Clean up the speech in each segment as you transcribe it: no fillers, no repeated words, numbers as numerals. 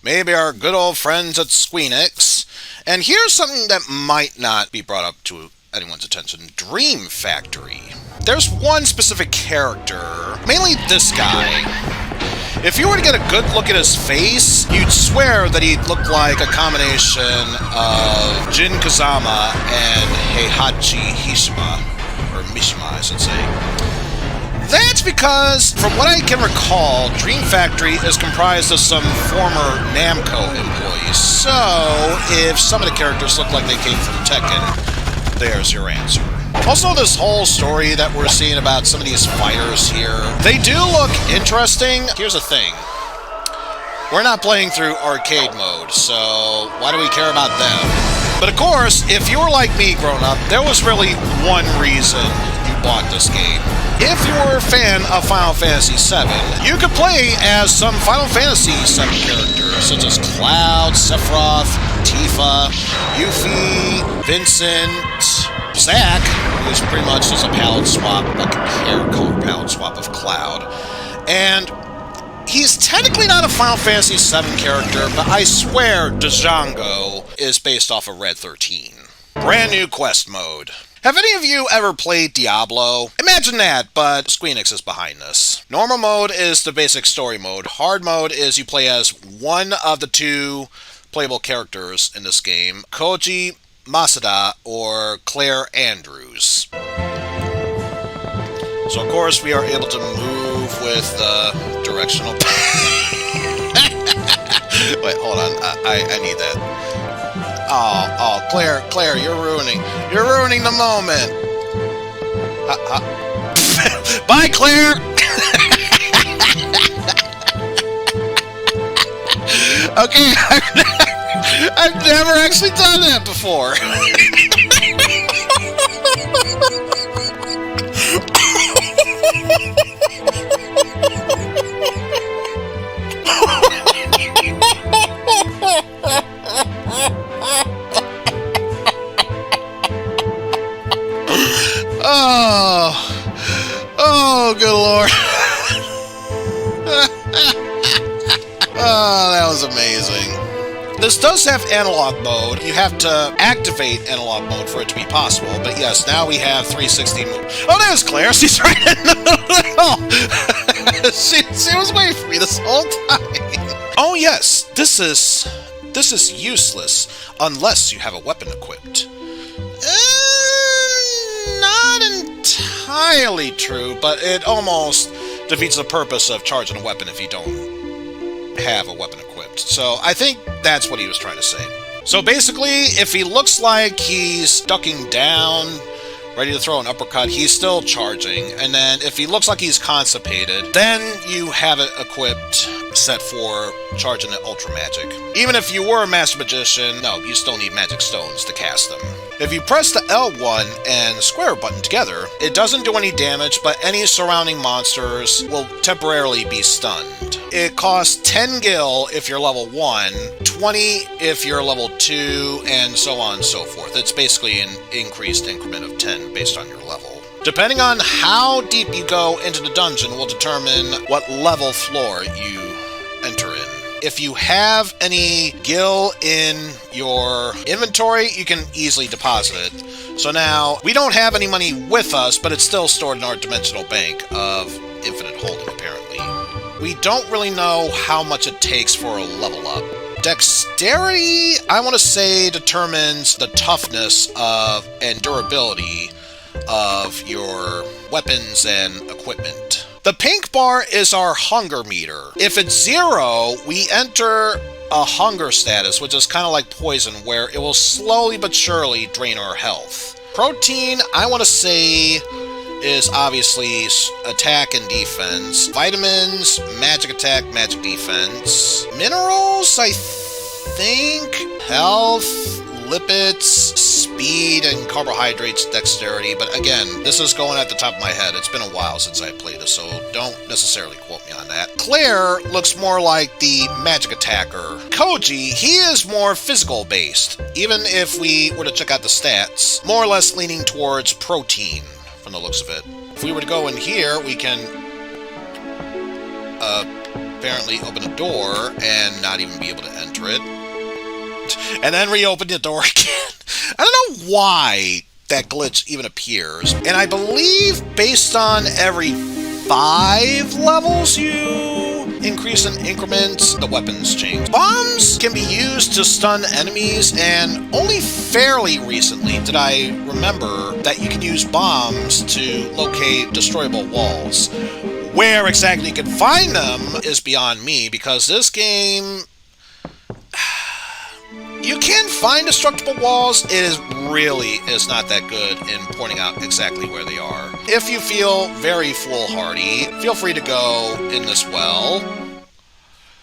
maybe our good old friends at Squeenix. And here's something that might not be brought up to anyone's attention. Dream Factory. There's one specific character, mainly this guy. If you were to get a good look at his face, you'd swear that he'd look like a combination of Jin Kazama and Heihachi Hishima, or Mishima, I should say. That's because, from what I can recall, Dream Factory is comprised of some former Namco employees. So, if some of the characters look like they came from Tekken, there's your answer. Also, this whole story that we're seeing about some of these fighters here, they do look interesting. Here's the thing. We're not playing through arcade mode, so why do we care about them? But of course, if you were like me growing up, there was really one reason you bought this game. If you were a fan of Final Fantasy VII, you could play as some Final Fantasy VII characters, such as Cloud, Sephiroth, Tifa, Yuffie, Vincent, Zack, who's pretty much just a palette swap, like a hair color palette swap of Cloud. And he's technically not a Final Fantasy VII character, but I swear Django is based off of Red 13. Brand new quest mode. Have any of you ever played Diablo? Imagine that, but Squeenix is behind this. Normal mode is the basic story mode. Hard mode is you play as one of the two playable characters in this game, Koji Masada or Claire Andrews. So of course we are able to move with the directional... Wait, hold on, I need that. Oh, Claire, you're ruining the moment. Bye, Claire. Okay, I've never actually done that before. Oh, good lord. Oh, that was amazing. This does have analog mode. You have to activate analog mode for it to be possible. But yes, now we have 360 mode. Oh, there's Claire. She's right in the middle. She was waiting for me this whole time. Oh yes, this is useless unless you have a weapon equipped. Not entirely true, but it almost defeats the purpose of charging a weapon if you don't have a weapon equipped. So I think that's what he was trying to say. So basically, if he looks like he's ducking down, ready to throw an uppercut, he's still charging. And then if he looks like he's constipated, then you have it equipped, set for charging the Ultra Magic. Even if you were a Master Magician, no, you still need Magic Stones to cast them. If you press the L1 and square button together, it doesn't do any damage, but any surrounding monsters will temporarily be stunned. It costs 10 gil if you're level 1, 20 if you're level 2, and so on and so forth. It's basically an increased increment of 10 based on your level. Depending on how deep you go into the dungeon will determine what level floor you enter in. If you have any gil in your inventory, you can easily deposit it. So now, we don't have any money with us, but it's still stored in our dimensional bank of infinite holding, apparently. We don't really know how much it takes for a level up. Dexterity, I want to say, determines the toughness of and durability of your weapons and equipment. The pink bar is our hunger meter. If it's 0, we enter a hunger status, which is kind of like poison, where it will slowly but surely drain our health. Protein, I want to say, is obviously attack and defense. Vitamins, magic attack, magic defense. Minerals, I think, health, lipids, speed, and carbohydrates, dexterity. But again, this is going at the top of my head. It's been a while since I played this, so don't necessarily quote me on that. Claire looks more like the magic attacker. Koji, he is more physical based, even if we were to check out the stats, more or less leaning towards protein from the looks of it. If we were to go in here, we can apparently open a door and not even be able to enter it. And then reopen the door again. I don't know why that glitch even appears. And I believe based on every 5 levels you increase in increments, the weapons change. Bombs can be used to stun enemies, and only fairly recently did I remember that you can use bombs to locate destroyable walls. Where exactly you can find them is beyond me, because this game... You can find destructible walls, it is not that good in pointing out exactly where they are. If you feel very foolhardy, feel free to go in this well,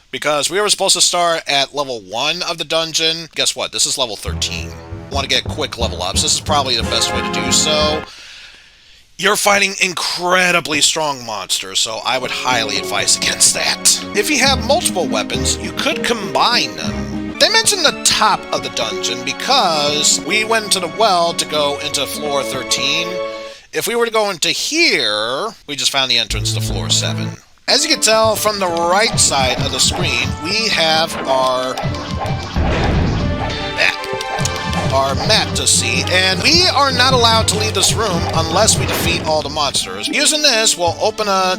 because we were supposed to start at level 1 of the dungeon. Guess what? This is level 13. Want to get quick level ups, this is probably the best way to do so. You're fighting incredibly strong monsters, so I would highly advise against that. If you have multiple weapons, you could combine them. They mentioned the top of the dungeon because we went into the well to go into floor 13. If we were to go into here, we just found the entrance to floor 7. As you can tell from the right side of the screen, we have our map to see, and we are not allowed to leave this room unless we defeat all the monsters. Using this, we'll open a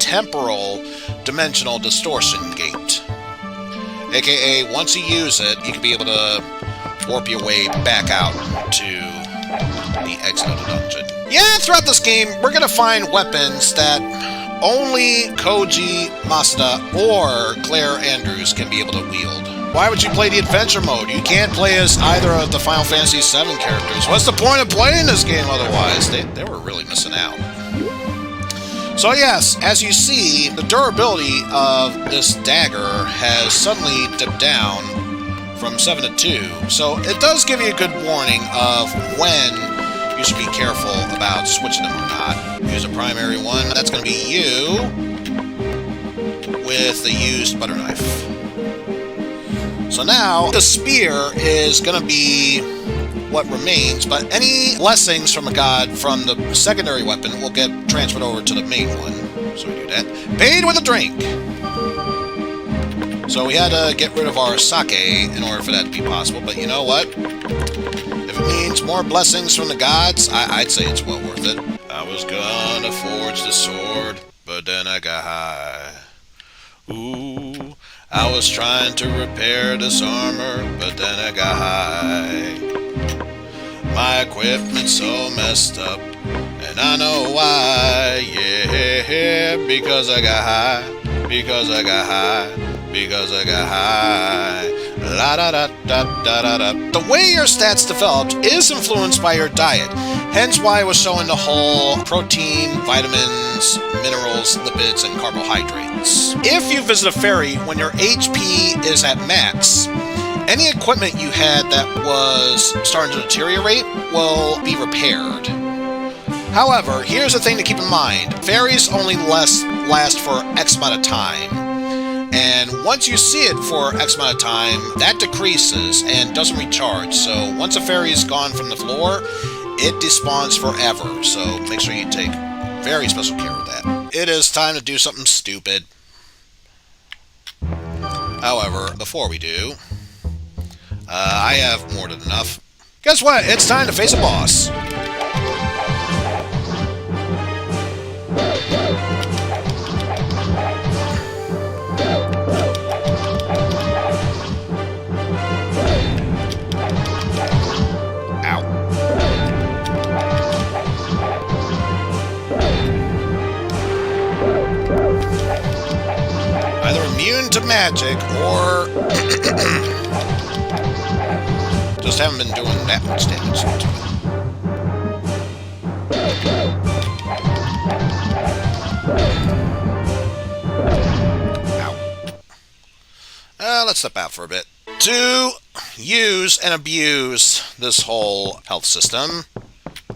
temporal dimensional distortion gate. AKA, once you use it, you can be able to warp your way back out to the exit of the dungeon. Yeah, throughout this game, we're going to find weapons that only Koji Masada or Claire Andrews can be able to wield. Why would you play the adventure mode? You can't play as either of the Final Fantasy VII characters. What's the point of playing this game otherwise? They were really missing out. So yes, as you see, the durability of this dagger has suddenly dipped down from 7 to 2. So it does give you a good warning of when you should be careful about switching them or not. Use a primary one. That's going to be you with the used butter knife. So now, the spear is going to be what remains, but any blessings from a god from the secondary weapon will get transferred over to the main one. So we do that. Paid with a drink! So we had to get rid of our sake in order for that to be possible, but you know what? If it means more blessings from the gods, I'd say it's well worth it. I was gonna forge the sword, but then I got high. Ooh, I was trying to repair this armor, but then I got high. My equipment's so messed up, and I know why. Yeah, because I got high, because I got high, because I got high. La da da da da da da. The way your stats developed is influenced by your diet, hence why I was showing the whole protein, vitamins, minerals, lipids, and carbohydrates. If you visit a ferry when your HP is at max, any equipment you had that was starting to deteriorate will be repaired. However, here's the thing to keep in mind. Ferries only last for X amount of time. And once you see it for X amount of time, that decreases and doesn't recharge. So once a ferry is gone from the floor, it despawns forever. So make sure you take very special care with that. It is time to do something stupid. However, before we do... I have more than enough. Guess what? It's time to face a boss. Ow. Either immune to magic or... just haven't been doing that much damage to it. Ow. Let's step out for a bit. To use and abuse this whole health system,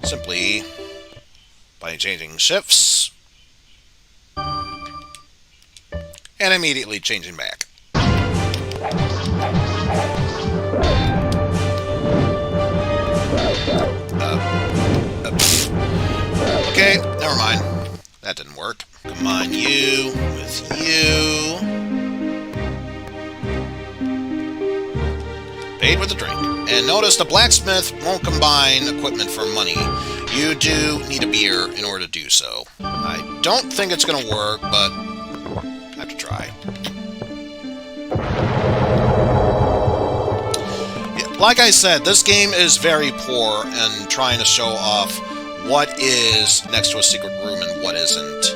simply by changing shifts and immediately changing back. Okay, never mind. That didn't work. Come Combine you with you. Paid with a drink. And notice the blacksmith won't combine equipment for money. You do need a beer in order to do so. I don't think it's going to work, but I have to try. Yeah, like I said, this game is very poor in trying to show off what is next to a secret room and what isn't.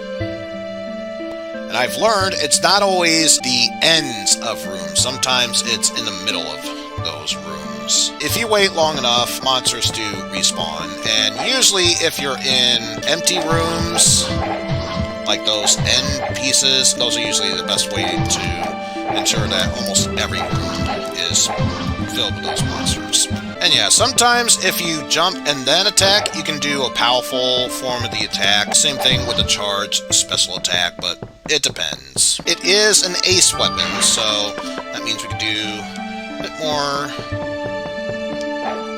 And I've learned it's not always the ends of rooms. Sometimes it's in the middle of those rooms. If you wait long enough, monsters do respawn. And usually if you're in empty rooms, like those end pieces, those are usually the best way to ensure that almost every room is filled with those monsters. And yeah, sometimes if you jump and then attack, you can do a powerful form of the attack. Same thing with a charge special attack, but it depends. It is an ace weapon, so that means we can do a bit more.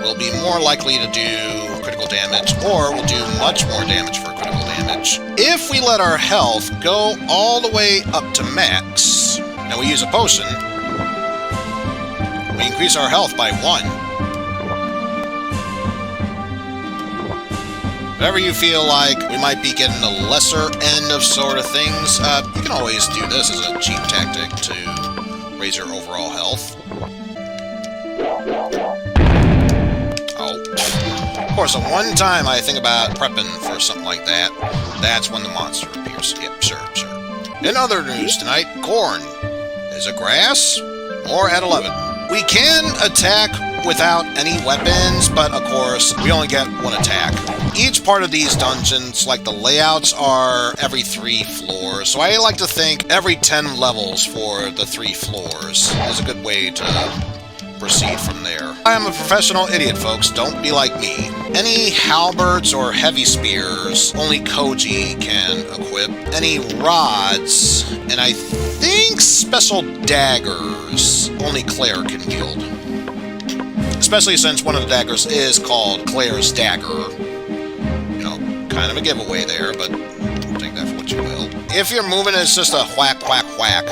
We'll be more likely to do critical damage, or we'll do much more damage for critical damage. If we let our health go all the way up to max, and we use a potion, we increase our health by 1. Whenever you feel like we might be getting the lesser end of sort of things, you can always do this as a cheap tactic to raise your overall health. Oh. Of course, the one time I think about prepping for something like that, that's when the monster appears. Yep, sure. In other news tonight, corn. Is it grass? Or at 11. We can attack without any weapons, but of course, we only get one attack. Each part of these dungeons, like the layouts, are every 3 floors, so I like to think every 10 levels for the 3 floors is a good way to proceed from there. I am a professional idiot, folks. Don't be like me. Any halberds or heavy spears, only Koji can equip. Any rods, and I think special daggers, only Claire can wield. Especially since one of the daggers is called Claire's Dagger. You know, kind of a giveaway there, but take that for what you will. If you're moving, it's just a whack, whack, whack.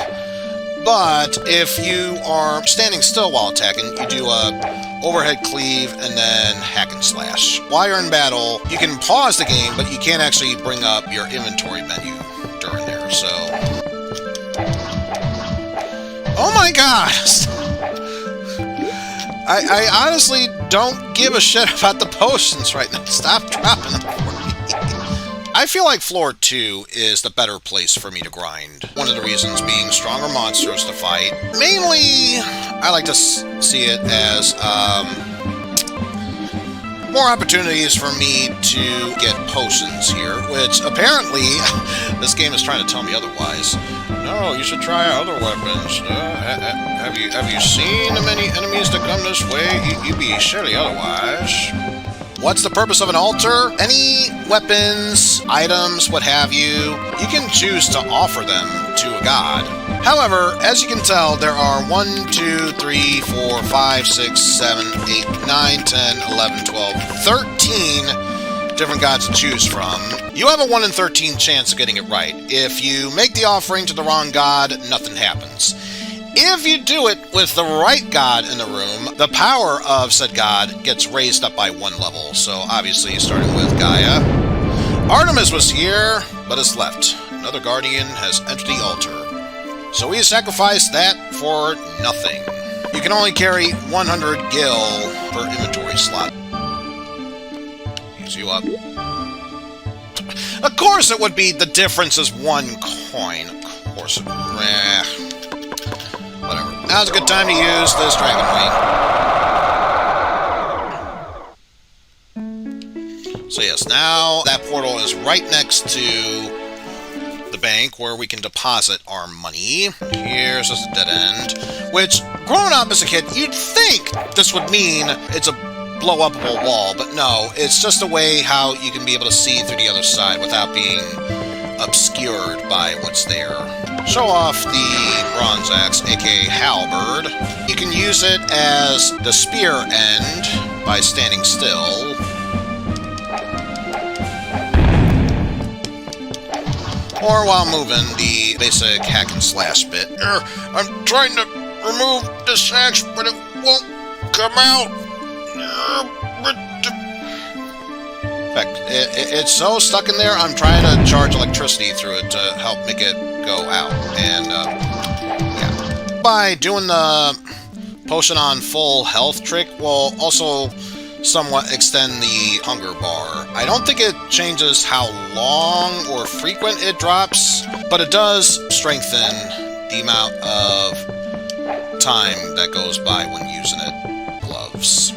But if you are standing still while attacking, you do a overhead cleave and then hack and slash. While you're in battle, you can pause the game, but you can't actually bring up your inventory menu during there, so... Oh my gosh! I honestly don't give a shit about the potions right now. Stop dropping them for me. I feel like floor 2 is the better place for me to grind. One of the reasons being stronger monsters to fight. Mainly, I like to see it as more opportunities for me to get potions here, which apparently this game is trying to tell me otherwise. No, you should try other weapons. Have you seen the many enemies that come this way? You'd be silly otherwise. What's the purpose of an altar? Any weapons, items, what have you, you can choose to offer them to a god. However, as you can tell, there are 1, 2, 3, 4, 5, 6, 7, 8, 9, 10, 11, 12, 13 different gods to choose from. You have a 1 in 13 chance of getting it right. If you make the offering to the wrong god, nothing happens. If you do it with the right god in the room, the power of said god gets raised up by 1 level. So obviously starting with Gaia. Artemis was here, but has left. Another guardian has entered the altar. So we sacrificed that for nothing. You can only carry 100 gil per inventory slot. Use you up. Of course it would be the difference is 1 coin. Of course it would. Whatever. Now's a good time to use this Dragon Wing. So yes, now that portal is right next to the bank where we can deposit our money. Here's just a dead end, which, growing up as a kid, you'd think this would mean it's a blow-upable wall, but no, it's just a way how you can be able to see through the other side without being obscured by what's there. Show off the bronze axe, aka halberd. You can use it as the spear end by standing still. or while moving the basic hack and slash bit. I'm trying to remove the sash, but it won't come out. In fact, it's so stuck in there, I'm trying to charge electricity through it to help make it go out. And, yeah. By doing the potion on full health trick will also somewhat extend the hunger bar. I don't think it changes how long or frequent it drops, but it does strengthen the amount of time that goes by when using it. Gloves.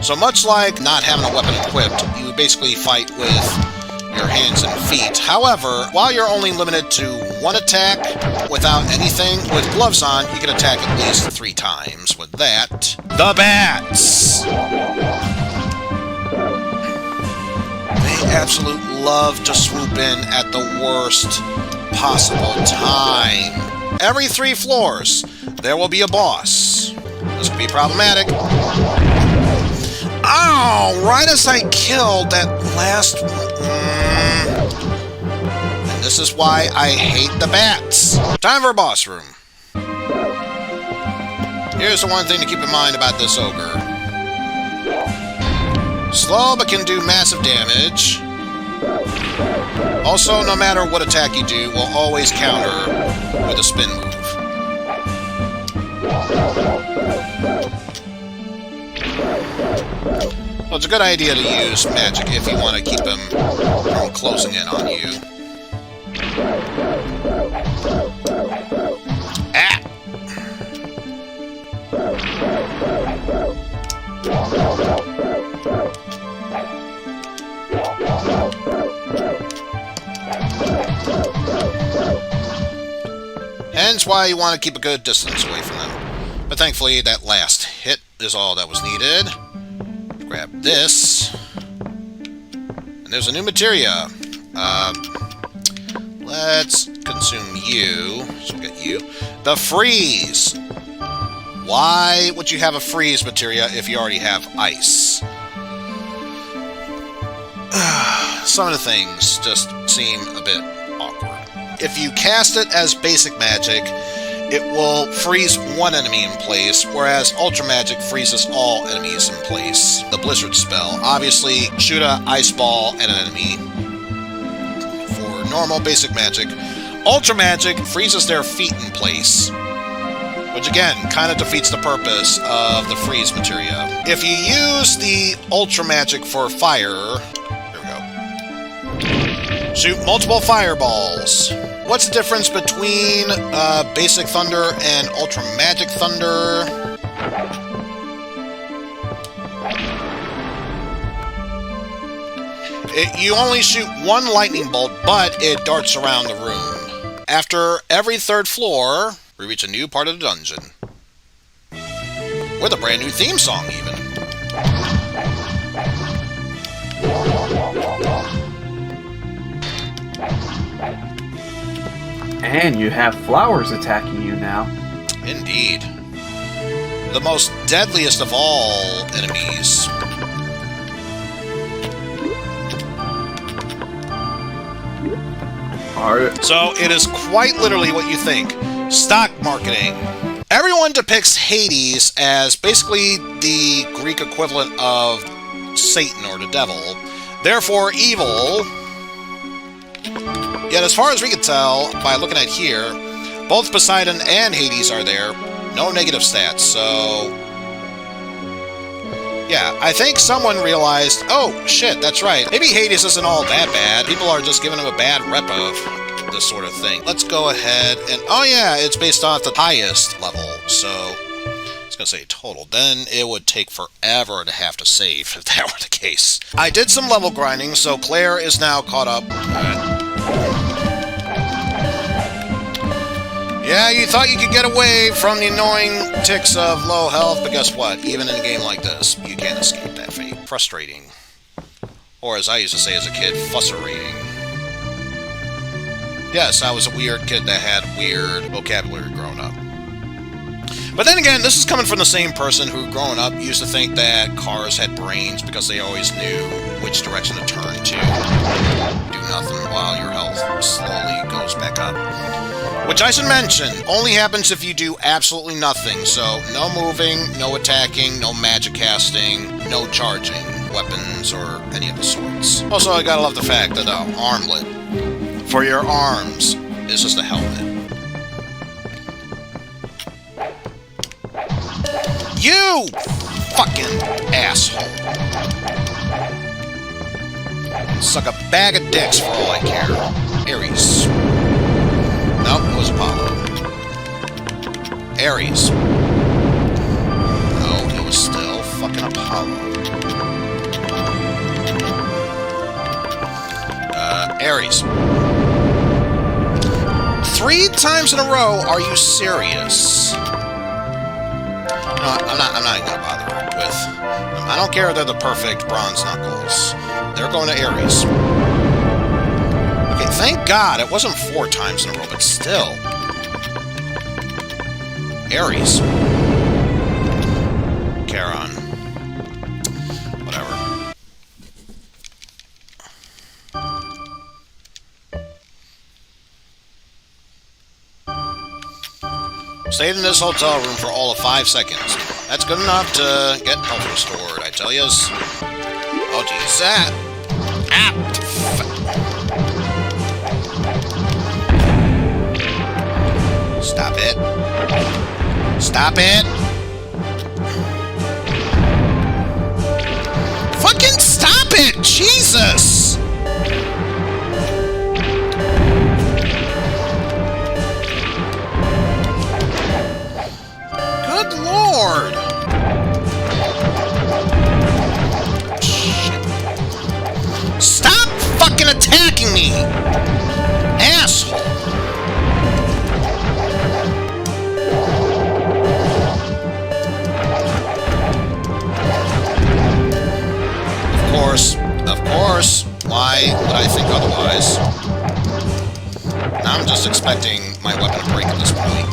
So much like not having a weapon equipped, you basically fight with your hands and feet. However, while you're only limited to one attack without anything, with gloves on, you can attack at least 3 times. With that, the bats! They absolutely love to swoop in at the worst possible time. Every 3 floors, there will be a boss. This could be problematic. Oh, right as I killed that last... And this is why I hate the bats. Time for a boss room. Here's the one thing to keep in mind about this ogre. Slow, but can do massive damage. Also, no matter what attack you do, will always counter with a spin move. Well, it's a good idea to use magic if you want to keep him from closing in on you. Ah! Hence why you want to keep a good distance away from them. But thankfully, that last hit is all that was needed. Grab this. And there's a new materia. Let's consume you. So we'll get you. The freeze! Why would you have a freeze materia if you already have ice? Some of the things just seem a bit awkward. If you cast it as basic magic, it will freeze one enemy in place, whereas Ultra Magic freezes all enemies in place. The Blizzard spell. Obviously, shoot an ice ball at an enemy. For normal basic magic, Ultra Magic freezes their feet in place, which again, kind of defeats the purpose of the freeze materia. If you use the Ultra Magic for fire, here we go. Shoot multiple fireballs. What's the difference between Basic Thunder and Ultra Magic Thunder? You only shoot one lightning bolt, but it darts around the room. After every 3rd floor, we reach a new part of the dungeon. With a brand new theme song, even. And you have flowers attacking you now. Indeed. The most deadliest of all enemies. So it is quite literally what you think. Stock marketing. Everyone depicts Hades as basically the Greek equivalent of Satan or the devil. Therefore, evil. Yet as far as we can tell, by looking at here, both Poseidon and Hades are there. No negative stats, so... Yeah, I think someone realized, oh, shit, that's right. Maybe Hades isn't all that bad. People are just giving him a bad rep of this sort of thing. Let's go ahead and... Oh, yeah, it's based off the highest level, so... I was going to say total. Then it would take forever to have to save, if that were the case. I did some level grinding, so Claire is now caught up. Yeah, you thought you could get away from the annoying ticks of low health, but guess what? Even in a game like this, you can't escape that fate. Frustrating. Or as I used to say as a kid, fusserating. Yes, I was a weird kid that had weird vocabulary growing up. But then again, this is coming from the same person who, growing up, used to think that cars had brains because they always knew which direction to turn to. Do nothing while your health slowly goes back up. Which I should mention, only happens if you do absolutely nothing. So, no moving, no attacking, no magic casting, no charging weapons or any of the sorts. Also, I gotta love the fact that the armlet for your arms is just a helmet. You fucking asshole. Suck a bag of dicks for all I care. Ares. Nope, it was Apollo. Ares. No, it was still fucking Apollo. Ares. 3 times in a row, are you serious? No, I'm not gonna bother with them. I don't care if they're the perfect bronze knuckles. They're going to Ares. Okay, thank God it wasn't 4 times in a row, but still. Ares. Charon. Whatever. Stayed in this hotel room for all of 5 seconds. That's good enough to get health restored, I tell yous. Oh, geez, that. Ah! Stop it. Stop it! Fucking stop it! Jesus! Good Lord! Shit. Stop fucking attacking me! Asshole! Of course. Why would I think otherwise? Now I'm just expecting my weapon to break at this point.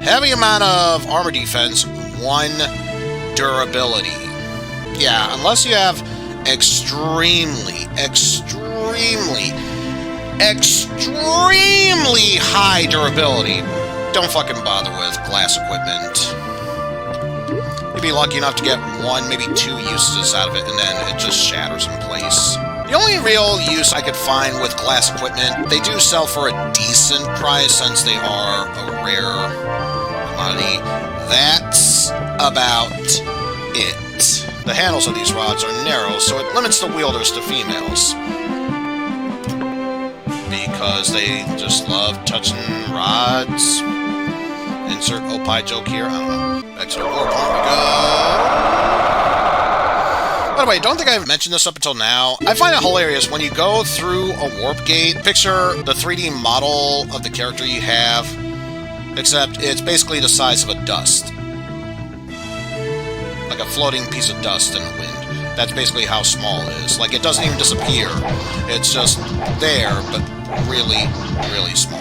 Heavy amount of armor defense, 1 durability. Yeah, unless you have extremely high durability, don't fucking bother with glass equipment. You'd be lucky enough to get 1, maybe 2 uses out of it, and then it just shatters in place. The only real use I could find with glass equipment, they do sell for a decent price since they are a rare commodity. That's about it. The handles of these rods are narrow, so it limits the wielders to females. Because they just love touching rods. Insert Opie joke here. I don't know. Back to the warp. Here we go. By the way, don't think I've mentioned this up until now. I find it hilarious when you go through a warp gate. Picture the 3D model of the character you have, except it's basically the size of a dust. Like a floating piece of dust in the wind. That's basically how small it is. Like, it doesn't even disappear. It's just there, but really, really small.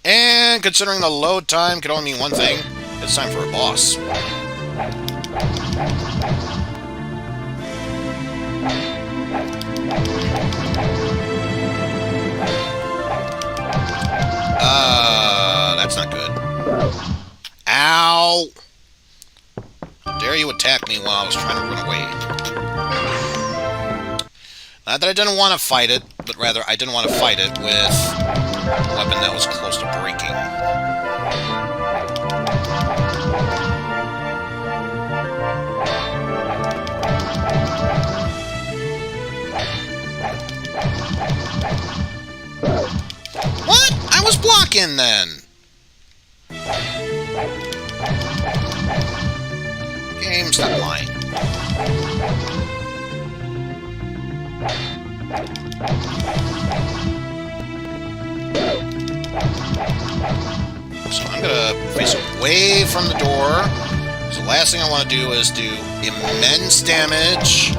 And considering the load time could only mean one thing, it's time for a boss. That's not good. Ow! How dare you attack me while I was trying to run away. Not that I didn't want to fight it, but rather I didn't want to fight it with a weapon that was close to breaking. What? I was blocking then! Game, stop lying. So I'm gonna face away from the door. So the last thing I want to do is do immense damage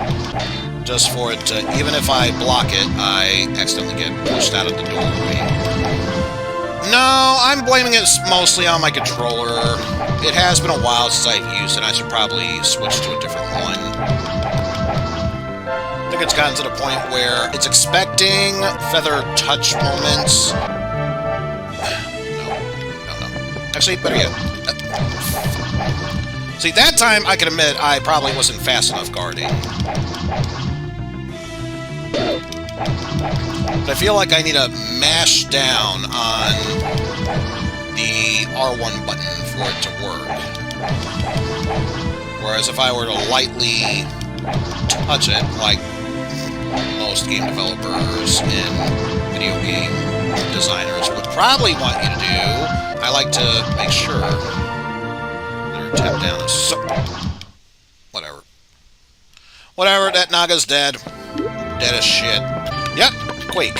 just for it to, even if I block it, I accidentally get pushed out of the doorway. No, I'm blaming it mostly on my controller. It has been a while since I've used it. I should probably switch to a different one. I think it's gotten to the point where it's expecting feather touch moments. No. Actually, better yet. See, that time I can admit I probably wasn't fast enough guarding. But I feel like I need to mash down on the R1 button for it to work. Whereas if I were to lightly touch it, like most game developers and video game designers would probably want you to do, I like to make sure they're tapped down. So, whatever. Whatever, that Naga's dead. Dead as shit. Yep, Quake.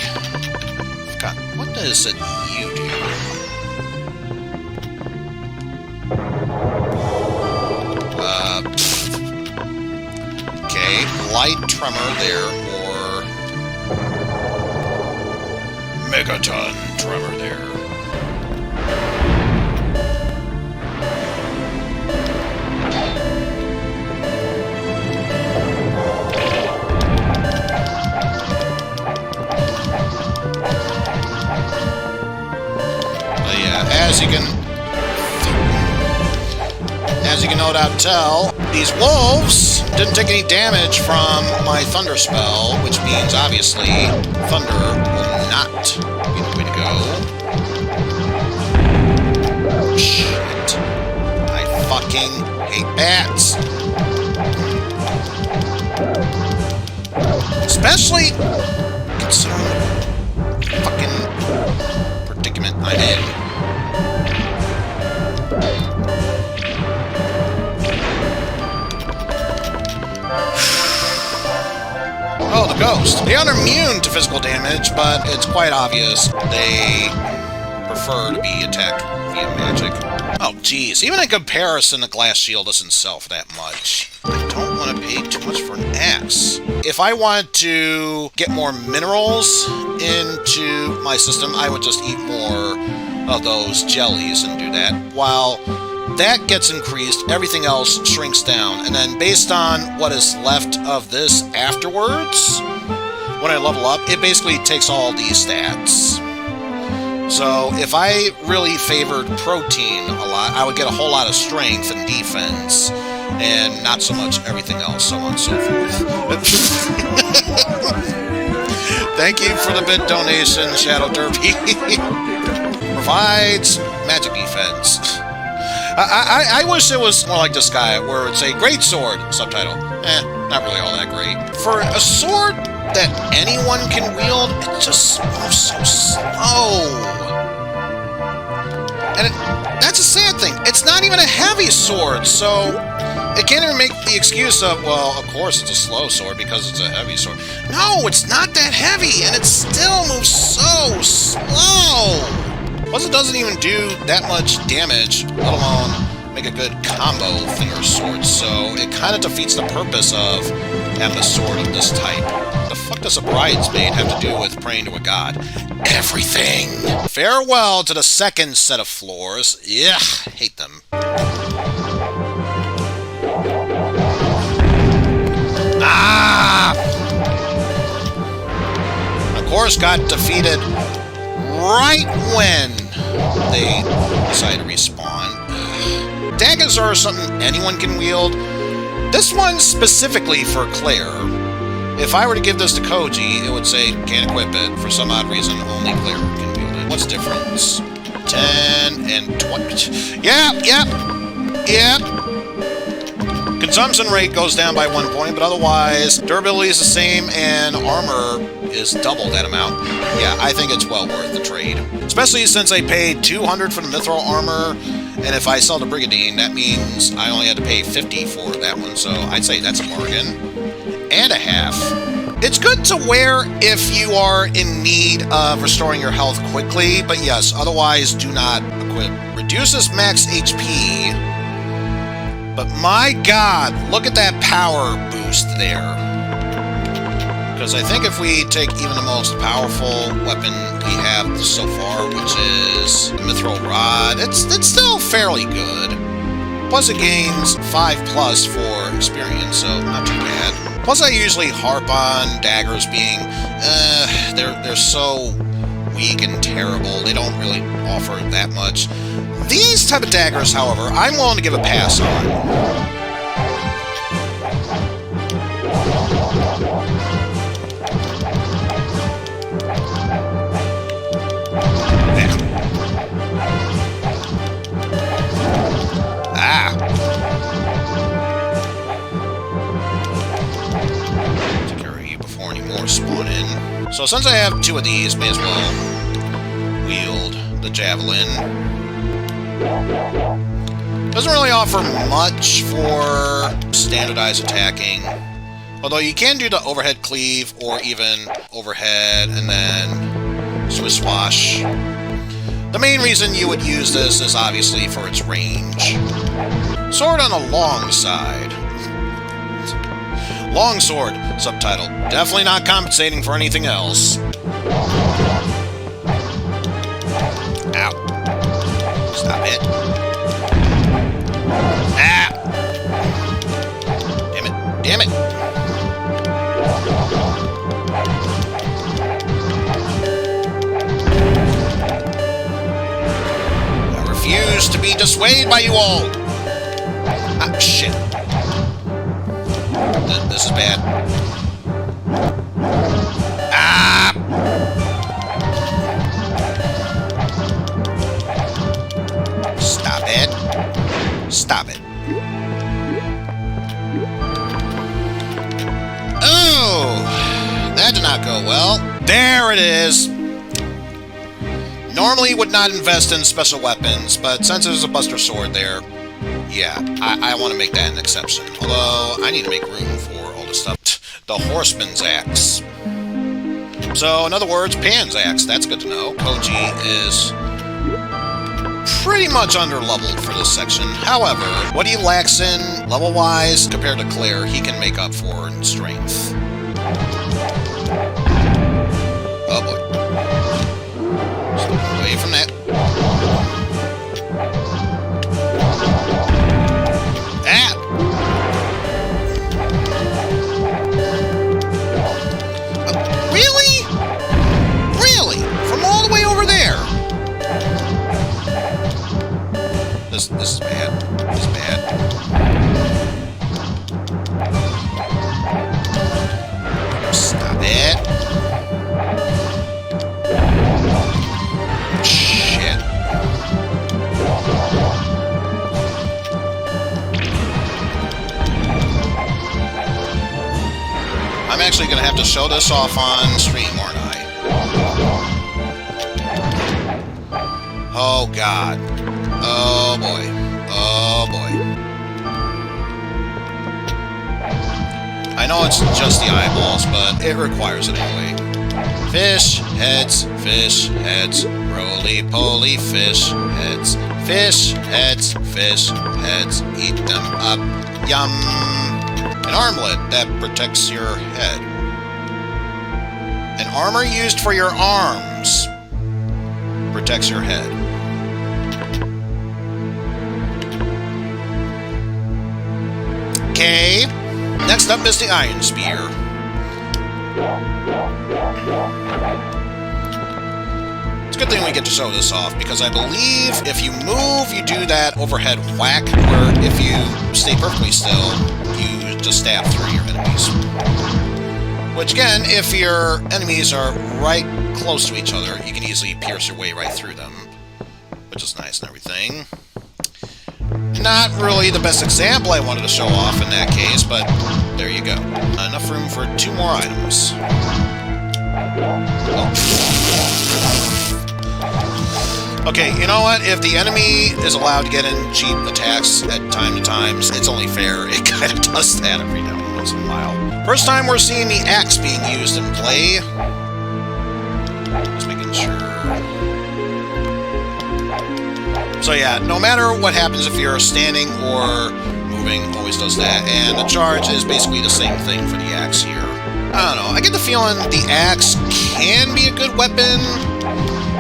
God, what does it you do? Okay, light tremor there, or megaton tremor there. As you can no doubt tell, these wolves didn't take any damage from my thunder spell, which means obviously thunder will not be the way to go. Shit. I fucking hate bats. Especially considering the fucking predicament I'm in. Oh, the ghost. They aren't immune to physical damage, but it's quite obvious they prefer to be attacked via magic. Oh, geez. Even in comparison, the glass shield doesn't sell for that much. I don't want to pay too much for an axe. If I wanted to get more minerals into my system, I would just eat more of those jellies and do that. While that gets increased, everything else shrinks down. And then based on what is left of this afterwards, when I level up, it basically takes all these stats. So if I really favored protein a lot, I would get a whole lot of strength and defense, and not so much everything else, so on and so forth. Thank you for the bit donation, Shadow Derpy. Provides magic defense. I wish it was more like this guy, where it's a great sword, subtitle. Not really all that great. For a sword that anyone can wield, it just moves so slow. And that's a sad thing. It's not even a heavy sword, so it can't even make the excuse of, well, of course it's a slow sword because it's a heavy sword. No, it's not that heavy, and it still moves so slow. Plus, it doesn't even do that much damage, let alone make a good combo finger sword, so it kind of defeats the purpose of having a sword of this type. The fuck does a bridesmaid have to do with praying to a god? Everything! Farewell to the second set of floors. Ugh, hate them. Ah! Of course, got defeated right when they decide to respawn. Daggers are something anyone can wield. This one's specifically for Claire. If I were to give this to Koji, it would say, can't equip it. For some odd reason, only Claire can wield it. What's the difference? 10 and 20. Yep. Consumption rate goes down by 1 point, but otherwise, durability is the same, and armor is double that amount. Yeah, I think it's well worth the trade. Especially since I paid 200 for the mithril armor, and if I sell the Brigadine, that means I only had to pay 50 for that one, so I'd say that's a bargain. And a half. It's good to wear if you are in need of restoring your health quickly, but yes, otherwise do not equip. Reduces max HP, but my god, look at that power boost there. Because I think if we take even the most powerful weapon we have so far, which is the Mithril Rod, it's still fairly good. Plus it gains 5+ for experience, so not too bad. Plus I usually harp on daggers being, they're so weak and terrible, they don't really offer that much. These type of daggers, however, I'm willing to give a pass on. Take care of you before any more spawn in. So since I have 2 of these, may as well wield the javelin. Doesn't really offer much for standardized attacking. Although you can do the overhead cleave or even overhead and then swish swash. The main reason you would use this is obviously for its range. Sword on the long side. Long sword, subtitle. Definitely not compensating for anything else. Ow. Stop it. Ah! Damn it. Damn it. I refuse to be dissuaded by you all. Ah, shit. This is bad. Ah! Stop it. Stop it. Oh! That did not go well. There it is. Normally would not invest in special weapons, but since there's a Buster Sword there, yeah, I want to make that an exception. Although, I need to make room for all this stuff. The Horseman's Axe. So, in other words, Pan's Axe. That's good to know. Koji is pretty much under-leveled for this section. However, what he lacks in, level-wise, compared to Claire, he can make up for in strength. Oh boy. Stay away from that. Ah! Really? Really? From all the way over there? This is bad. This is bad. Stop it. Shit. I'm actually going to have to show this off on stream, aren't I? Oh, God. Oh, boy. Oh, boy. I know it's just the eyeballs, but it requires it anyway. Fish heads, roly-poly fish heads, eat them up, yum. An armlet that protects your head. An armor used for your arms protects your head. Okay. Next up is the Iron Spear. It's a good thing we get to show this off, because I believe if you move, you do that overhead whack, where if you stay perfectly still, you just stab through your enemies. Which again, if your enemies are right close to each other, you can easily pierce your way right through them, which is nice and everything. Not really the best example I wanted to show off in that case, but there you go. Enough room for 2 more items. Oh. Okay, you know what? If the enemy is allowed to get in cheap attacks at time to times, it's only fair. It kind of does that every now and once in a while. First time we're seeing the axe being used in play. Just making sure. So yeah, no matter what happens if you're standing or moving, always does that. And the charge is basically the same thing for the axe here. I don't know. I get the feeling the axe can be a good weapon.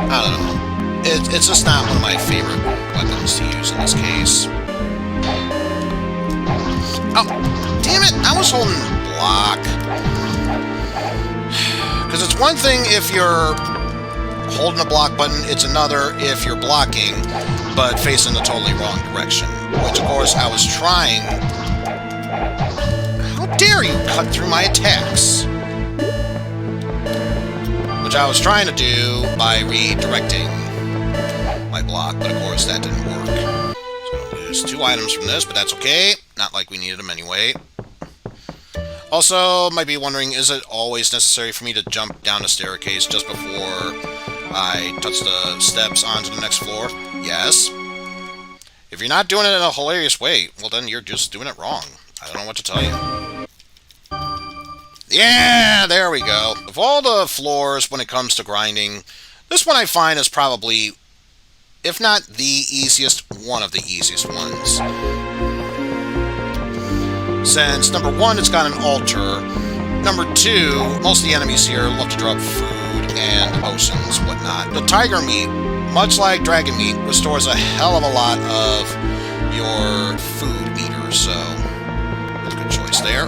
I don't know. It's just not one of my favorite weapons to use in this case. Oh, damn it! I was holding block. Because it's one thing if you're holding a block button, it's another if you're blocking, but facing the totally wrong direction. Which, of course, I was trying. How dare you cut through my attacks? Which I was trying to do by redirecting my block, but of course that didn't work. So I'm going to lose 2 items from this, but that's okay. Not like we needed them anyway. Also, might be wondering, is it always necessary for me to jump down the staircase just before I touch the steps onto the next floor? Yes. If you're not doing it in a hilarious way, well then you're just doing it wrong. I don't know what to tell you. Yeah, there we go. Of all the floors when it comes to grinding, this one I find is probably, if not the easiest, one of the easiest ones. Since, number 1, it's got an altar. Number 2, most of the enemies here love to drop food and potions, whatnot. The tiger meat, much like dragon meat, restores a hell of a lot of your food meter, so that's a good choice there.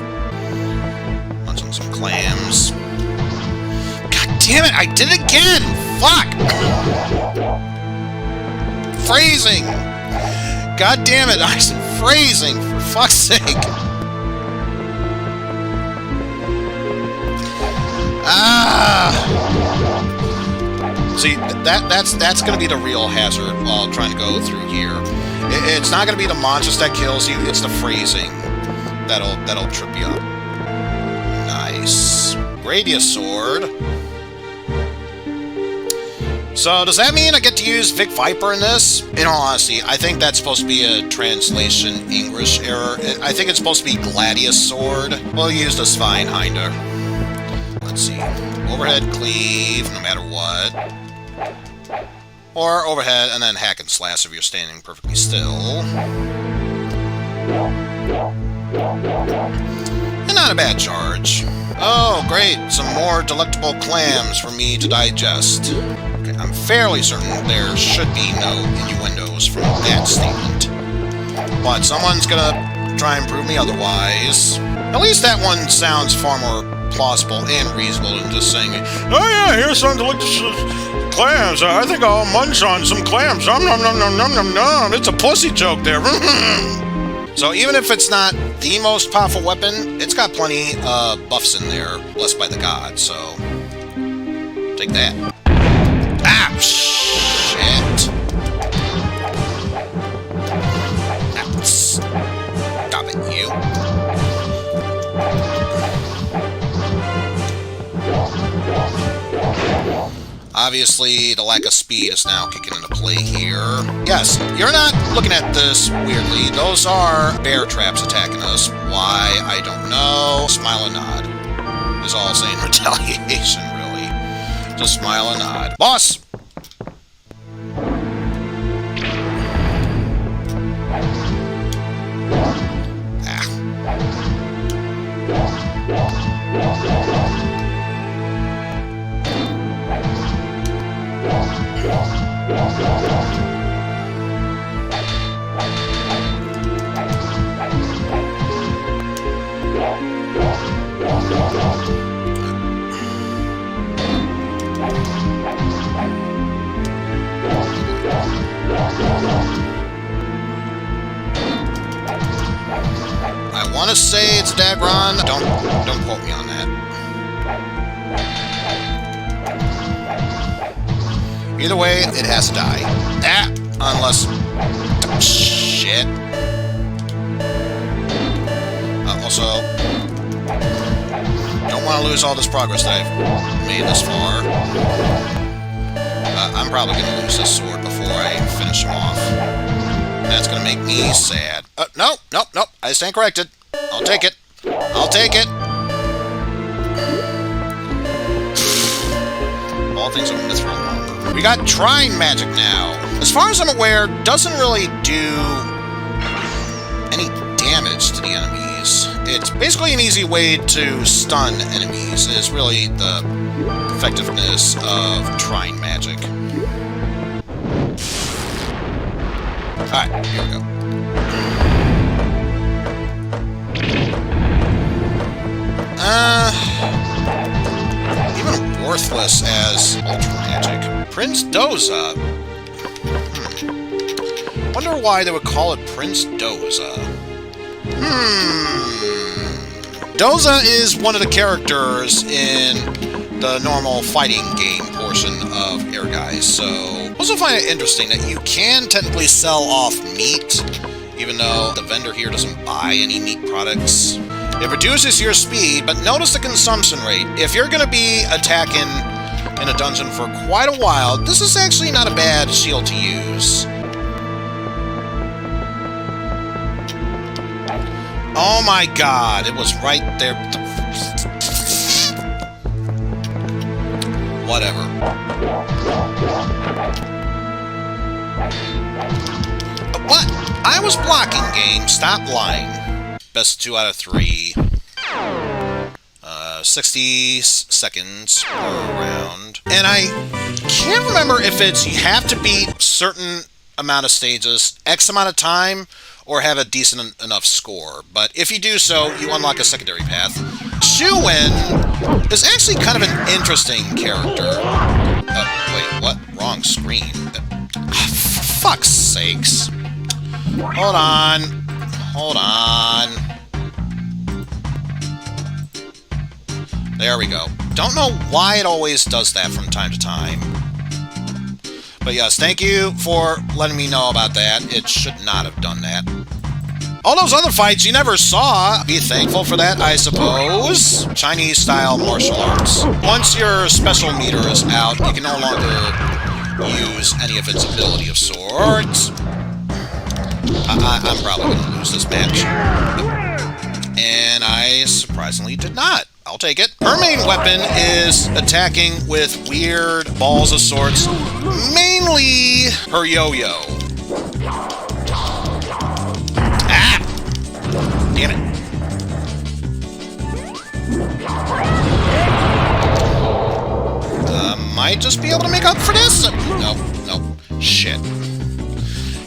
Punch on some clams. God damn it, I did it again! Fuck! Phrasing! God damn it, Eizen, phrasing, for fuck's sake! Ah! See, that's going to be the real hazard while trying to go through here. It's not going to be the monsters that kills you, it's the phrasing that'll trip you up. Nice. Gradius sword. So, does that mean I get to use Vic Viper in this? In all honesty, I think that's supposed to be a translation English error. I think it's supposed to be Gladius sword. We'll use the Sveinhinder. Let's see. Overhead cleave, no matter what. Or overhead, and then hack and slash if you're standing perfectly still. And not a bad charge. Oh, great. Some more delectable clams for me to digest. Okay, I'm fairly certain there should be no innuendos from that statement. But someone's gonna try and prove me otherwise. At least that one sounds far more plausible and reasonable than just saying, oh yeah, here's some delicious clams. I think I'll munch on some clams. Nom nom nom nom nom nom nom. It's a pussy joke there. So even if it's not the most powerful weapon, it's got plenty of buffs in there, blessed by the gods, so take that. Ah, shit. Ah, stop it, you. Obviously, the lack of speed is now kicking into play here. Yes, you're not looking at this weirdly. Those are bear traps attacking us. Why? I don't know. Smile and nod. Is all saying retaliation, really. Just smile and nod. Boss! I want to say it's Dagron. Don't quote me on that. Either way, it has to die. Ah, unless shit. Also, don't want to lose all this progress that I've made this far. I'm probably going to lose this sword before I finish him off. That's going to make me sad. Nope. I stand corrected. I'll take it. I'll take it. All things are mithril armor. We got Trine magic now. As far as I'm aware, doesn't really do any damage to the enemies. it's basically an easy way to stun enemies, is really the effectiveness of trying magic. Alright, here we go. Even worthless as ultra magic. Prince Doza. Wonder why they would call it Prince Doza. Doza is one of the characters in the normal fighting game portion of Ehrgeiz, so I also find it interesting that you can technically sell off meat, even though the vendor here doesn't buy any meat products. It reduces your speed, but notice the consumption rate. If you're going to be attacking in a dungeon for quite a while, this is actually not a bad shield to use. Oh my god, it was right there. Whatever. What? I was blocking, game. Stop lying. Best 2 out of 3. 60 seconds per round. And I can't remember if it's you have to beat certain amount of stages, X amount of time, or have a decent enough score. But if you do so, you unlock a secondary path. Shuin is actually kind of an interesting character. Wait, what? Wrong screen. For fuck's sakes. Hold on. Hold on. There we go. Don't know why it always does that from time to time. But yes, thank you for letting me know about that. It should not have done that. All those other fights you never saw. Be thankful for that, I suppose. Chinese-style martial arts. Once your special meter is out, you can no longer use any of its ability of sorts. I'm probably going to lose this match. And I surprisingly did not. I'll take it. Her main weapon is attacking with weird balls of sorts. Mainly her yo-yo. Ah! Damn it. Might just be able to make up for this? Nope. Nope. Shit.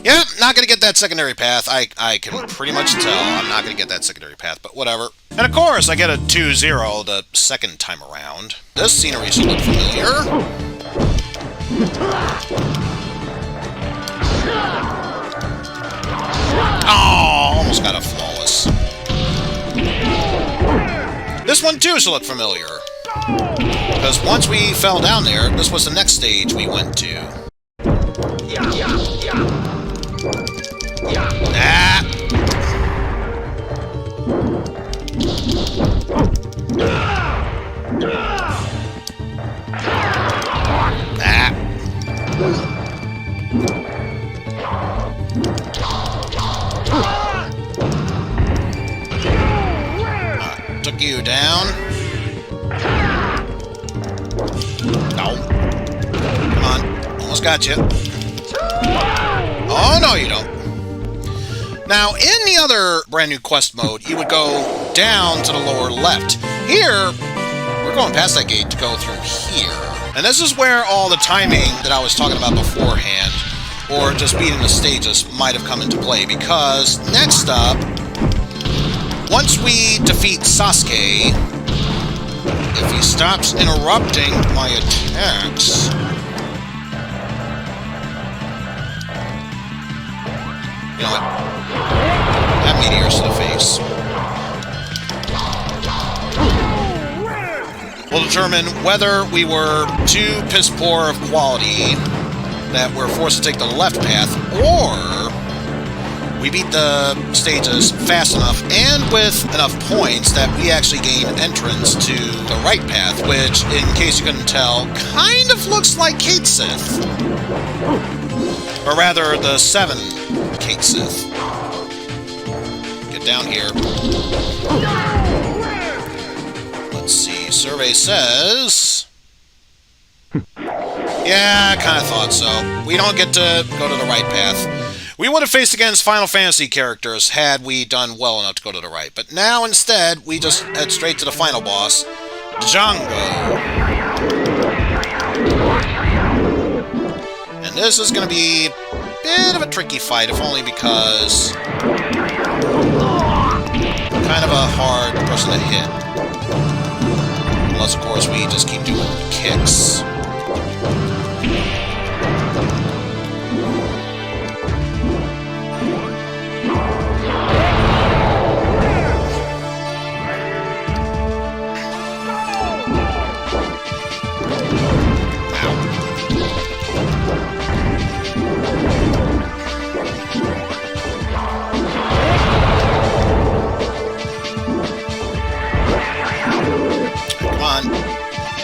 Yep, not gonna get that secondary path. I can pretty much tell I'm not gonna get that secondary path, but whatever. And of course, I get a 2-0 the second time around. This scenery should look familiar. Oh, almost got a flawless. This one too should look familiar. Because once we fell down there, this was the next stage we went to. Ah! Took you down. No. Come on. Almost got you. Oh, no, you don't. Now, in the other brand new quest mode, you would go down to the lower left. Here, we're going past that gate to go through here. And this is where all the timing that I was talking about beforehand, or just beating the stages, might have come into play. Because next up, once we defeat Sasuke, if he stops interrupting my attacks... You know what? That meteor's to the face. We'll determine whether we were too piss poor of quality that we're forced to take the left path, or we beat the stages fast enough and with enough points that we actually gain entrance to the right path, which, in case you couldn't tell, kind of looks like Kate Sith. Or rather, the 7 Kate Sith. Get down here. Let's see. Survey says... Yeah, I kind of thought so. We don't get to go to the right path. We would have faced against Final Fantasy characters had we done well enough to go to the right. But now, instead, we just head straight to the final boss, Django. And this is going to be a bit of a tricky fight, if only because kind of a hard person to hit. Unless, of course, we just keep doing kicks.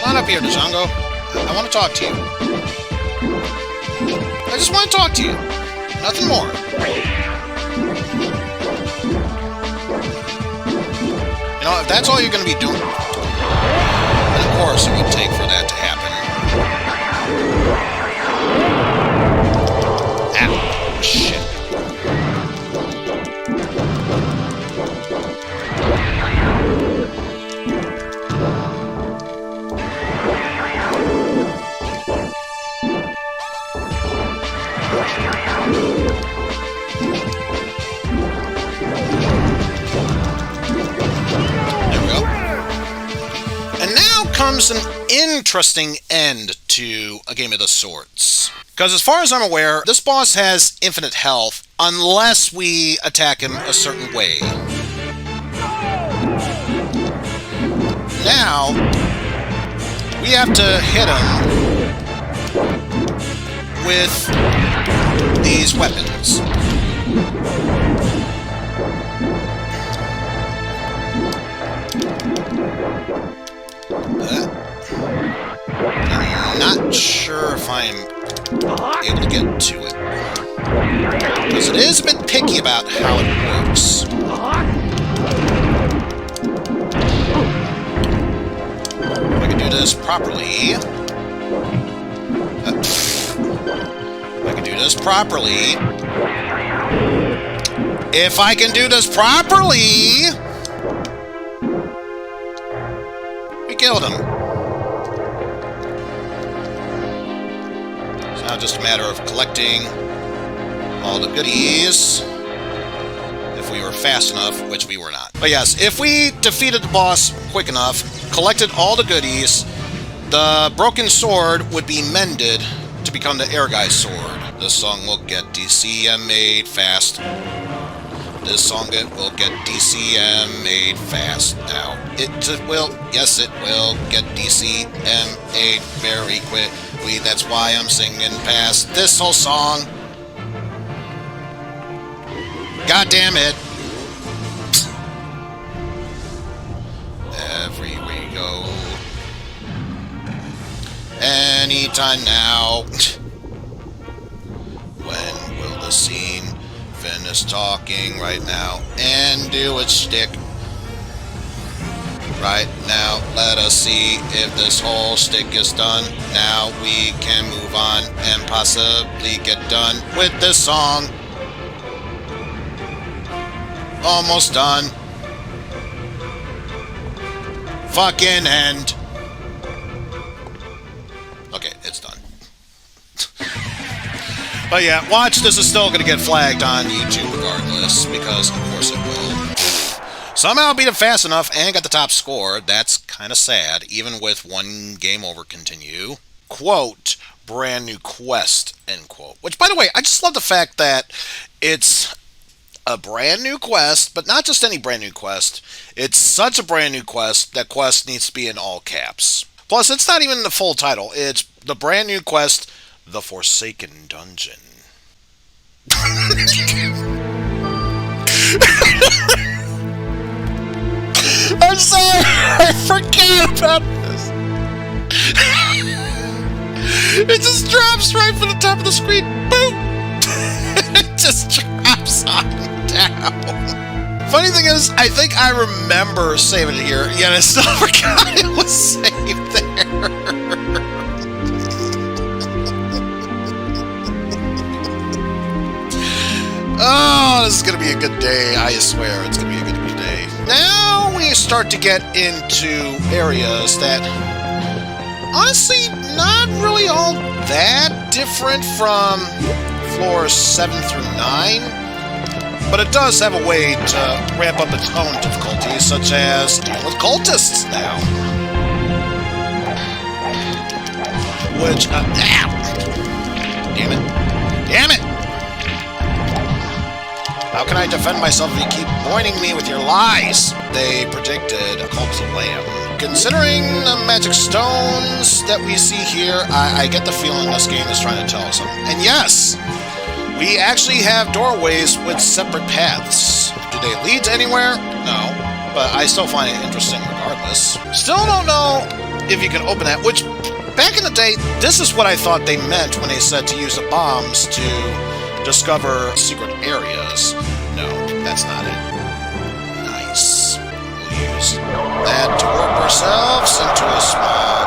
Come on up here, Django. I want to talk to you. I just want to talk to you. Nothing more. You know, if that's all you're going to be doing, then of course it would take for that to happen. Ow. Shit. Comes an interesting end to a game of the sorts. Because as far as I'm aware, this boss has infinite health unless we attack him a certain way. Now, we have to hit him with these weapons. I'm not sure if I'm able to get to it. Because it is a bit picky about how it works. If I can do this properly... If I can do this properly... If I can do this properly... We killed him. Now just a matter of collecting all the goodies, if we were fast enough, which we were not. But yes, if we defeated the boss quick enough, collected all the goodies, the broken sword would be mended to become the Ehrgeiz sword. This song will get DCM made fast. This song will get DCM made fast. Now, it will, yes it will get DCM made very quickly. That's why I'm singing past this whole song. God damn it. Everywhere we go. Anytime now. When will the scene finish talking right now and do its shtick? Right now, let us see if this whole stick is done. Now we can move on and possibly get done with this song. Almost done. Fucking end. Okay, it's done. But yeah, watch, this is still gonna get flagged on YouTube regardless, because of course it will. Somehow beat it fast enough and got the top score. That's kind of sad, even with one game over continue. Quote, brand new quest, end quote. Which, by the way, I just love the fact that it's a brand new quest, but not just any brand new quest. It's such a brand new quest that quest needs to be in all caps. Plus, it's not even the full title. It's the brand new quest, The Forsaken Dungeon. I'm sorry, I forgot about this. It just drops right from the top of the screen. Boom! It just drops on down. Funny thing is, I think I remember saving it here, yet I still forgot it was saved there. Oh, this is gonna be a good day. I swear it's gonna be a good day. Now we start to get into areas that, honestly, not really all that different from floors 7 through 9. But it does have a way to ramp up its own difficulties, such as dealing with cultists now. Which, damn it. Damn it! How can I defend myself if you keep pointing me with your lies? They predicted a cult to land. Considering the magic stones that we see here, I get the feeling this game is trying to tell us something. And yes! We actually have doorways with separate paths. Do they lead to anywhere? No. But I still find it interesting regardless. Still don't know if you can open that, which, back in the day, this is what I thought they meant when they said to use the bombs to discover secret areas. No, that's not it. Nice. We'll use that to warp ourselves into a small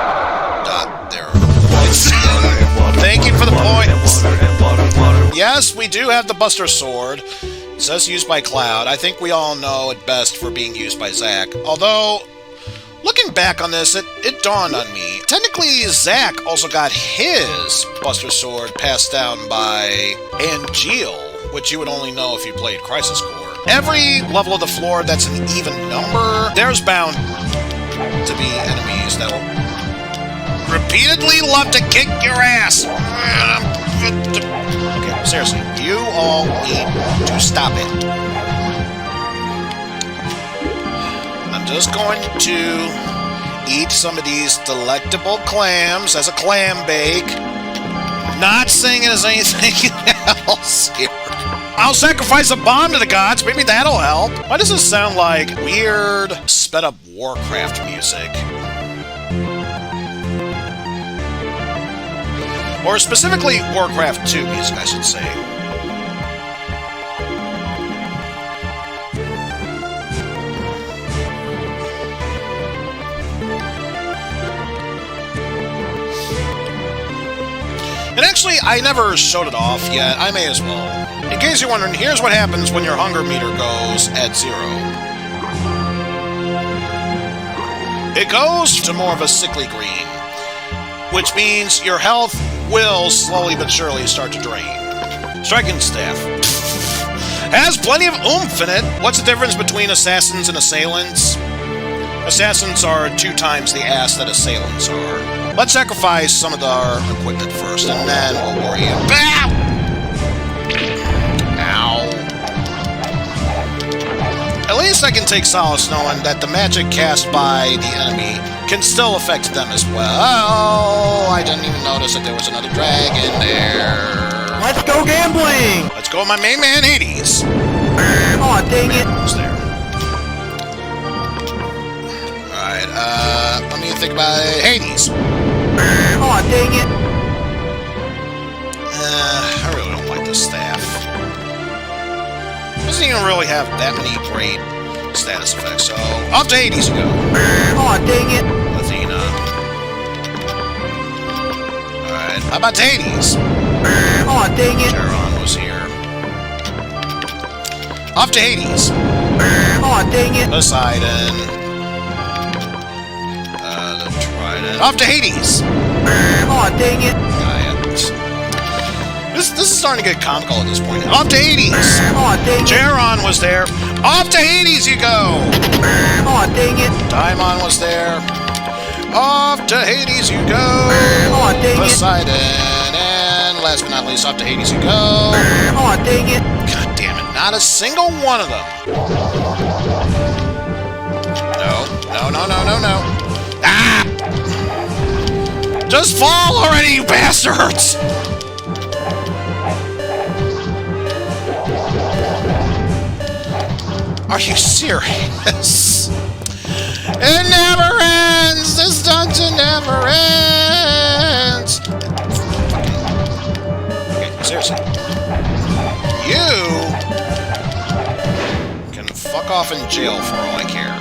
dot there. Thank you for the points. Yes, we do have the Buster Sword. It says used by Cloud. I think we all know it best for being used by Zack. Although, looking back on this, it dawned on me. Technically, Zack also got his Buster Sword passed down by Angel, which you would only know if you played Crisis Core. Every level of the floor that's an even number, there's bound to be enemies that'll repeatedly love to kick your ass. Okay, seriously, you all need to stop it. I'm just going to eat some of these delectable clams as a clam bake. Not saying it as anything else here. I'll sacrifice a bomb to the gods. Maybe that'll help. Why does this sound like weird, sped-up Warcraft music? Or specifically Warcraft 2 music, I should say. And actually, I never showed it off yet. I may as well. In case you're wondering, here's what happens when your hunger meter goes at 0. It goes to more of a sickly green, which means your health will slowly but surely start to drain. Striking Staff has plenty of oomph in it. What's the difference between assassins and assailants? Assassins are 2 times the ass that assailants are. Let's sacrifice some of our equipment first, and then we'll worry about... Ow. At least I can take solace knowing that the magic cast by the enemy can still affect them as well. Oh, I didn't even notice that there was another dragon there. Let's go gambling! Let's go, my main man, Hades. Oh, dang it. Who's there? Alright, let me think about it. Hades. Oh, dang it. I really don't like this staff. Doesn't even really have that many great status effects, so off to Hades you go. Oh, dang it. Athena. Alright, how about Hades? Oh, dang it. Charon was here. Off to Hades. Oh, dang it. Poseidon. The Trident. Off to Hades. Oh, dang it. This is starting to get comical at this point. Off to Hades! Oh, dang it. Charon was there. Off to Hades you go! Oh, dang it. Daimon was there. Off to Hades you go! Oh, dang it. Poseidon. And last but not least, off to Hades you go! Oh, dang it. God damn it, not a single one of them! No. Ah! Just fall already, you bastards! Are you serious? It never ends! This dungeon never ends! Okay, seriously. You can fuck off in jail for all I care.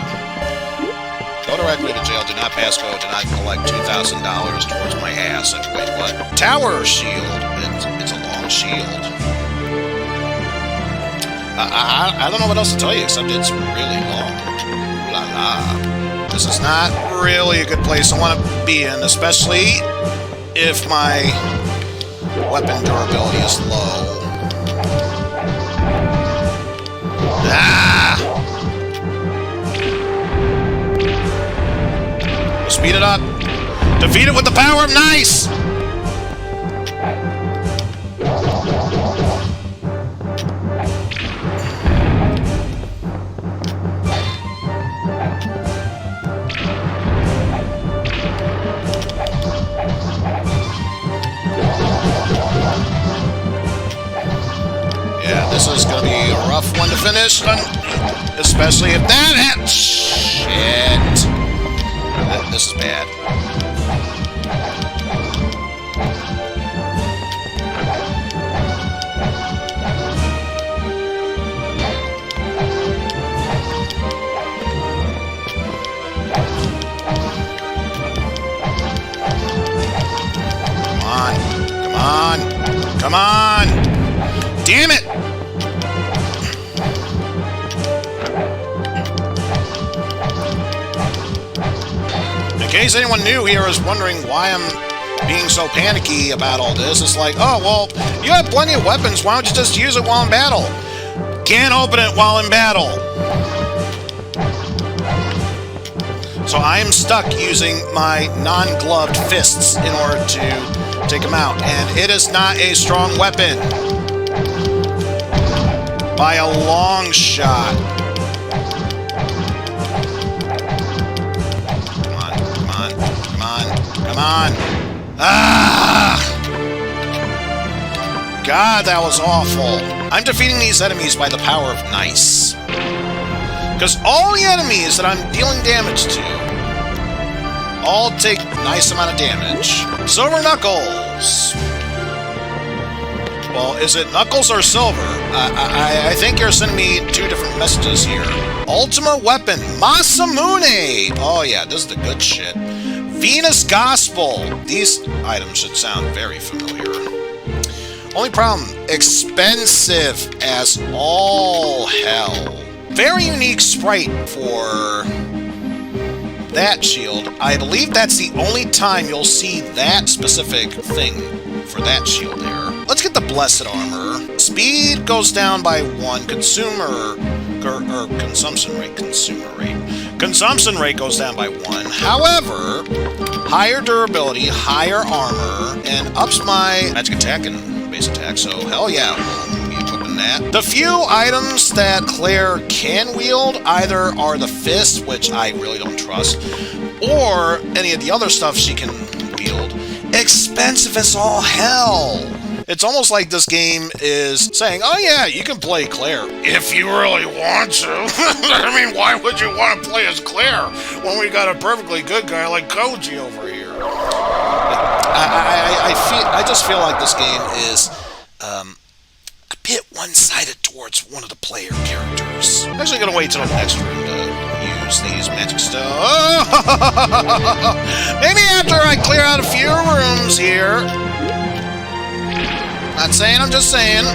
Go directly to jail, do not pass go, do not collect $2,000 towards my ass. And wait, what? Tower shield. It's a long shield. I don't know what else to tell you, except it's really long. Ooh la la. This is not really a good place I want to be in, especially if my weapon durability is low. Ah! Speed it up. Defeat it with the power of nice! Yeah, this is gonna be a rough one to finish, especially if that hit. Shit. This is bad. Come on. Come on! Damn it! In case anyone new here is wondering why I'm being so panicky about all this, it's like, oh, well, you have plenty of weapons, why don't you just use it while in battle? Can't open it while in battle. So I am stuck using my non-gloved fists in order to take him out, and it is not a strong weapon. By a long shot. Come on, come on, come on, come on. Ah! God, that was awful. I'm defeating these enemies by the power of nice. Because all the enemies that I'm dealing damage to all take a nice amount of damage. Silver Knuckles. Well, is it Knuckles or Silver? I think you're sending me two different messages here. Ultimate Weapon, Masamune! Oh yeah, this is the good shit. Venus Gospel. These items should sound very familiar. Only problem, expensive as all hell. Very unique sprite for that shield. I believe that's the only time you'll see that specific thing for that shield there. Let's get the Blessed Armor. Speed goes down by 1. Consumption rate goes down by 1. However, higher durability, higher armor, and ups my magic attack and base attack, so hell yeah, we'll be equipping that. The few items that Claire can wield either are the fist, which I really don't trust, or any of the other stuff she can wield. Expensive as all hell! It's almost like this game is saying, oh yeah, you can play Claire. If you really want to. I mean, why would you want to play as Claire when we got a perfectly good guy like Koji over here? I just feel like this game is a bit one-sided towards one of the player characters. I'm actually going to wait till the next room to use these magic stones. Maybe after I clear out a few rooms here. Not saying, I'm just saying.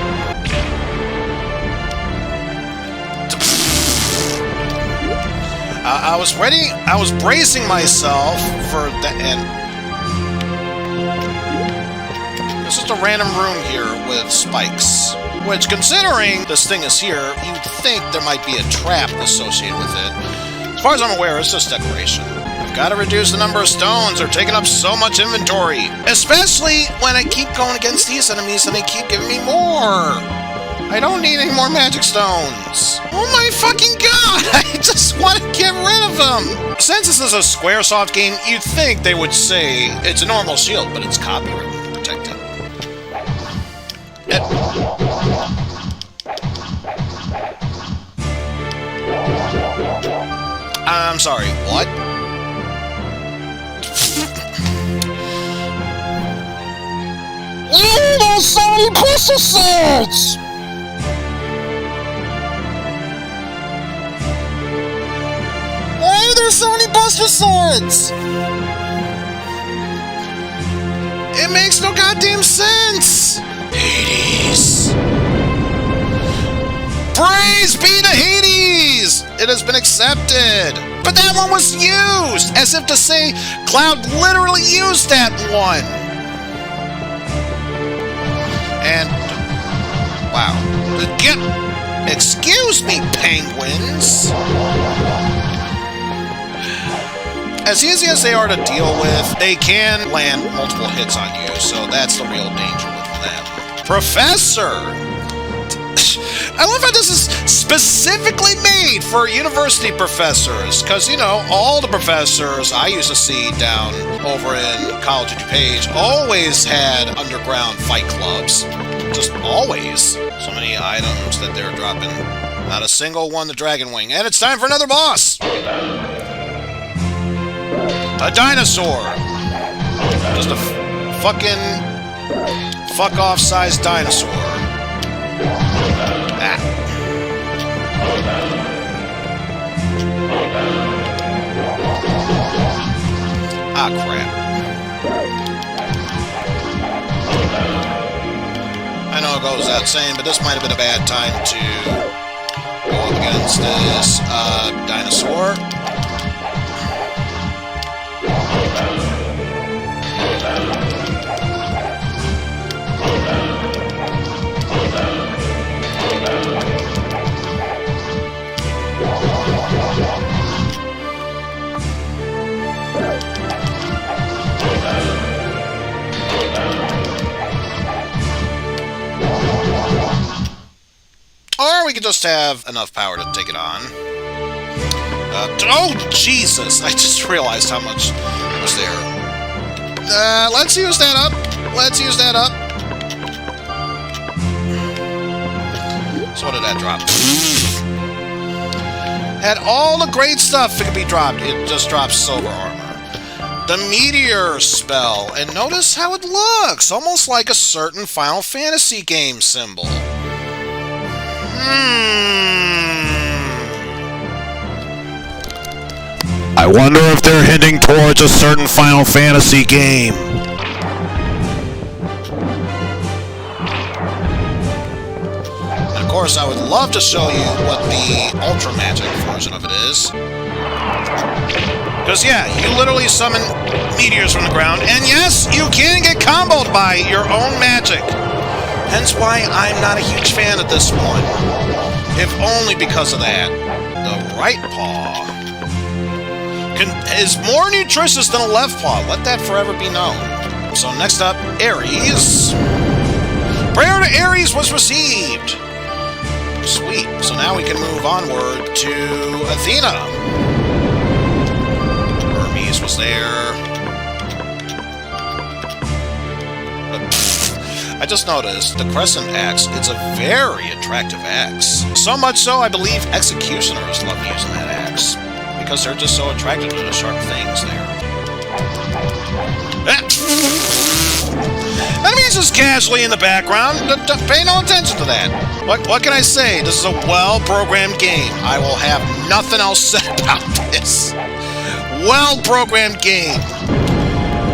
I was ready, I was bracing myself for the end. This is a random room here with spikes. Which, considering this thing is here, you'd think there might be a trap associated with it. As far as I'm aware, it's just decoration. Gotta reduce the number of stones. They're taking up so much inventory. Especially when I keep going against these enemies and they keep giving me more. I don't need any more magic stones. Oh my fucking god! I just want to get rid of them! Since this is a Squaresoft game, you'd think they would say it's a normal shield, but it's copyright protected. I'm sorry, what? There's so many pistol swords! Why are there so many Buster Swords? It makes no goddamn sense! Hades! Praise be to Hades! It has been accepted! But that one was used! As if to say, Cloud literally used that one! And... wow. Excuse me, penguins! As easy as they are to deal with, they can land multiple hits on you, so that's the real danger with them. Professor! I love how this is specifically made for university professors, because, you know, all the professors I used to see down over in College of DuPage always had underground fight clubs. Just always. So many items that they're dropping. Not a single one the Dragon Wing. And it's time for another boss! A dinosaur! Just a fucking fuck-off sized dinosaur. Ah. Ah, crap. I know it goes without saying, but this might have been a bad time to go up against this dinosaur. Or we could just have enough power to take it on. Oh, Jesus! I just realized how much was there. Let's use that up. Let's use that up. So what did that drop? Had all the great stuff that could be dropped. It just drops silver armor. The meteor spell. And notice how it looks. Almost like a certain Final Fantasy game symbol. I wonder if they're hinting towards a certain Final Fantasy game. And of course, I would love to show you what the Ultra Magic version of it is. Because, yeah, you literally summon meteors from the ground, and yes, you can get comboed by your own magic. Hence why I'm not a huge fan of this one. If only because of that. The right paw is more nutritious than a left paw. Let that forever be known. So next up, Ares. Prayer to Ares was received. Sweet. So now we can move onward to Athena. Hermes was there. I just noticed the Crescent Axe, it's a very attractive axe. So much so, I believe executioners love using that axe. Because they're just so attracted to the sharp things there. Enemies just casually in the background. Pay no attention to that. What can I say? This is a well-programmed game. I will have nothing else said about this. Well-programmed game.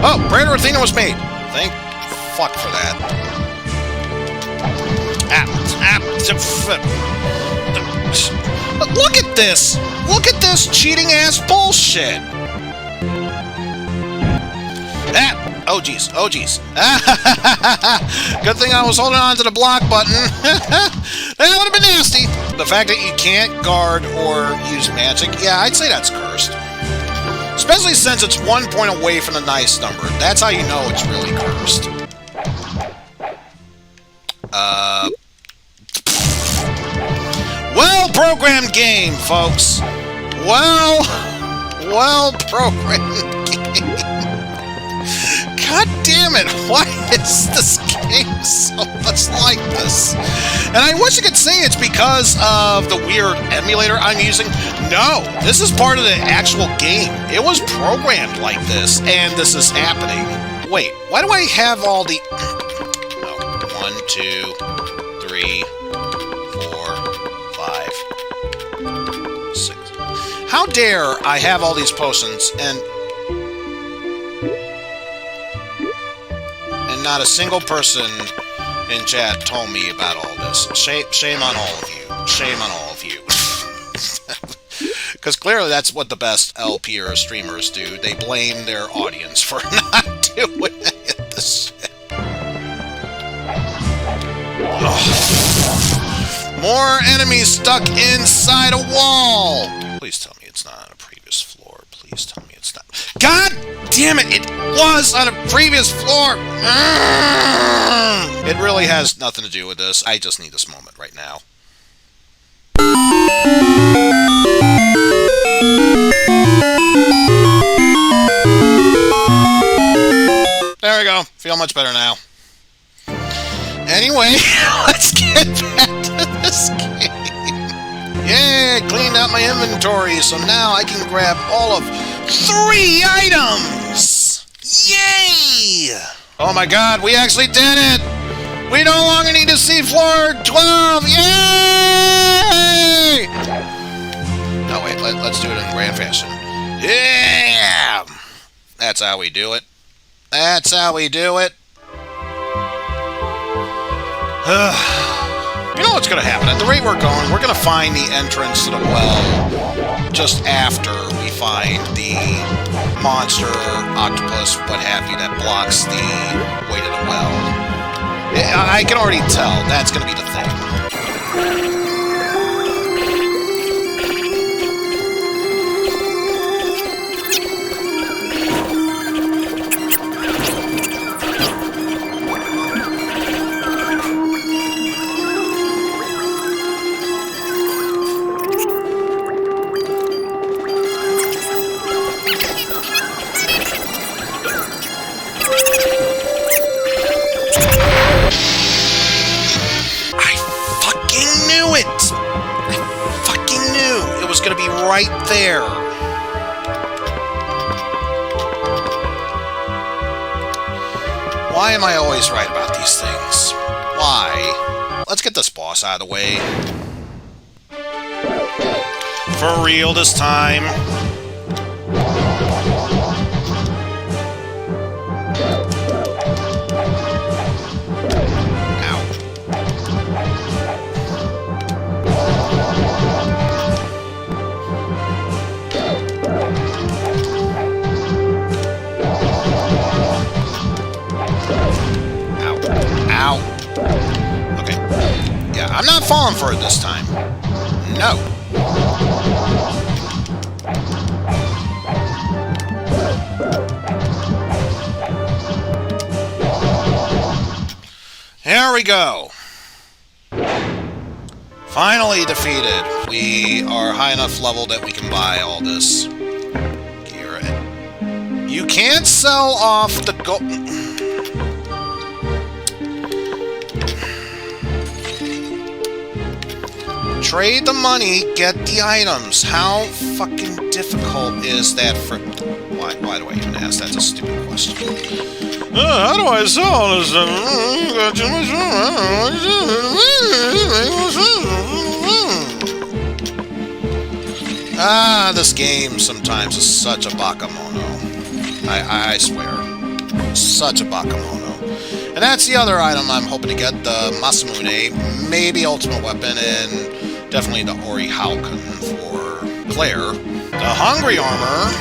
Oh, Prayer to Athena was made. Thank fuck for that. Look at this! Look at this cheating-ass bullshit! Oh jeez, oh jeez. Good thing I was holding on to the block button. That would have been nasty. The fact that you can't guard or use magic, yeah, I'd say that's cursed. Especially since it's 1 point away from the nice number. That's how you know it's really cursed. Well-programmed game, folks. Well-programmed game. God damn it, why is this game so much like this? And I wish I could say it's because of the weird emulator I'm using. No, this is part of the actual game. It was programmed like this, and this is happening. Wait, why do I have all the... No, 1, 2, 3, 4, 5, 6. How dare I have all these potions and not a single person in chat told me about all this. Shame on all of you. shame on all of you. Because clearly that's what the best LP or streamers do. They blame their audience for not doing any of this shit. Ugh. More enemies stuck inside a wall! Please tell me it's not on a previous floor. Please tell me it's not. God damn it! It was on a previous floor! It really has nothing to do with this. I just need this moment right now. There we go. Feel much better now. Anyway, let's get back to this game. Yay! Cleaned out my inventory, so now I can grab all of 3 items! Yay! Oh my god, we actually did it! We no longer need to see floor 12! Yay! No, wait, let's do it in grand fashion. Yeah! That's how we do it. That's how we do it. You know what's going to happen? At the rate we're going, we're going to find the entrance to the well just after we find the monster, octopus, what have you, that blocks the way to the well. I can already tell that's going to be the thing. Gonna be right there. Why am I always right about these things? Why? Let's get this boss out of the way. For real this time. Okay. Yeah, I'm not falling for it this time. No. Here we go. Finally defeated. We are high enough level that we can buy all this gear. You can't sell off the gold. Trade the money, get the items. How fucking difficult is that for... Why do I even ask? That's a stupid question. How do I sell all this stuff? This game sometimes is such a bakamono. I swear. Such a bakamono. And that's the other item I'm hoping to get, the Masamune, maybe Ultimate Weapon, and definitely the Ori Halcon for Claire. The Hungry Armor,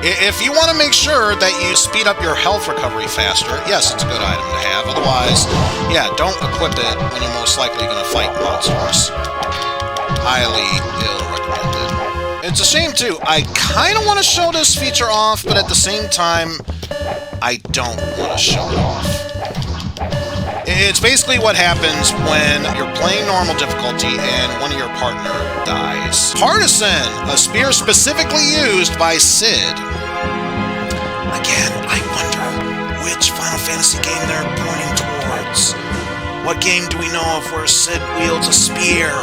if you want to make sure that you speed up your health recovery faster, yes, it's a good item to have. Otherwise, yeah, don't equip it when you're most likely going to fight monsters. Highly ill recommended. It's a shame, too. I kind of want to show this feature off, but at the same time, I don't want to show it off. It's basically what happens when you're playing normal difficulty and one of your partner dies. Partisan, a spear specifically used by Cid. Again, I wonder which Final Fantasy game they're pointing towards. What game do we know of where Cid wields a spear?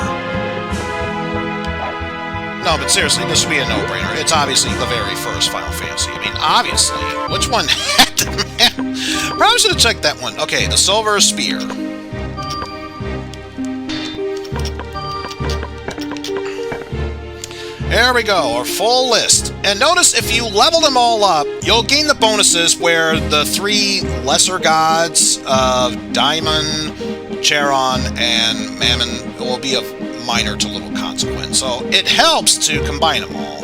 No, but seriously, this would be a no-brainer. It's obviously the very first Final Fantasy. I mean, obviously. Which one had the man? Probably should have checked that one. Okay, the Silver Spear. There we go, our full list. And notice if you level them all up, you'll gain the bonuses where the 3 lesser gods of Daimon, Charon, and Mammon will be of minor to little consequence. So it helps to combine them all.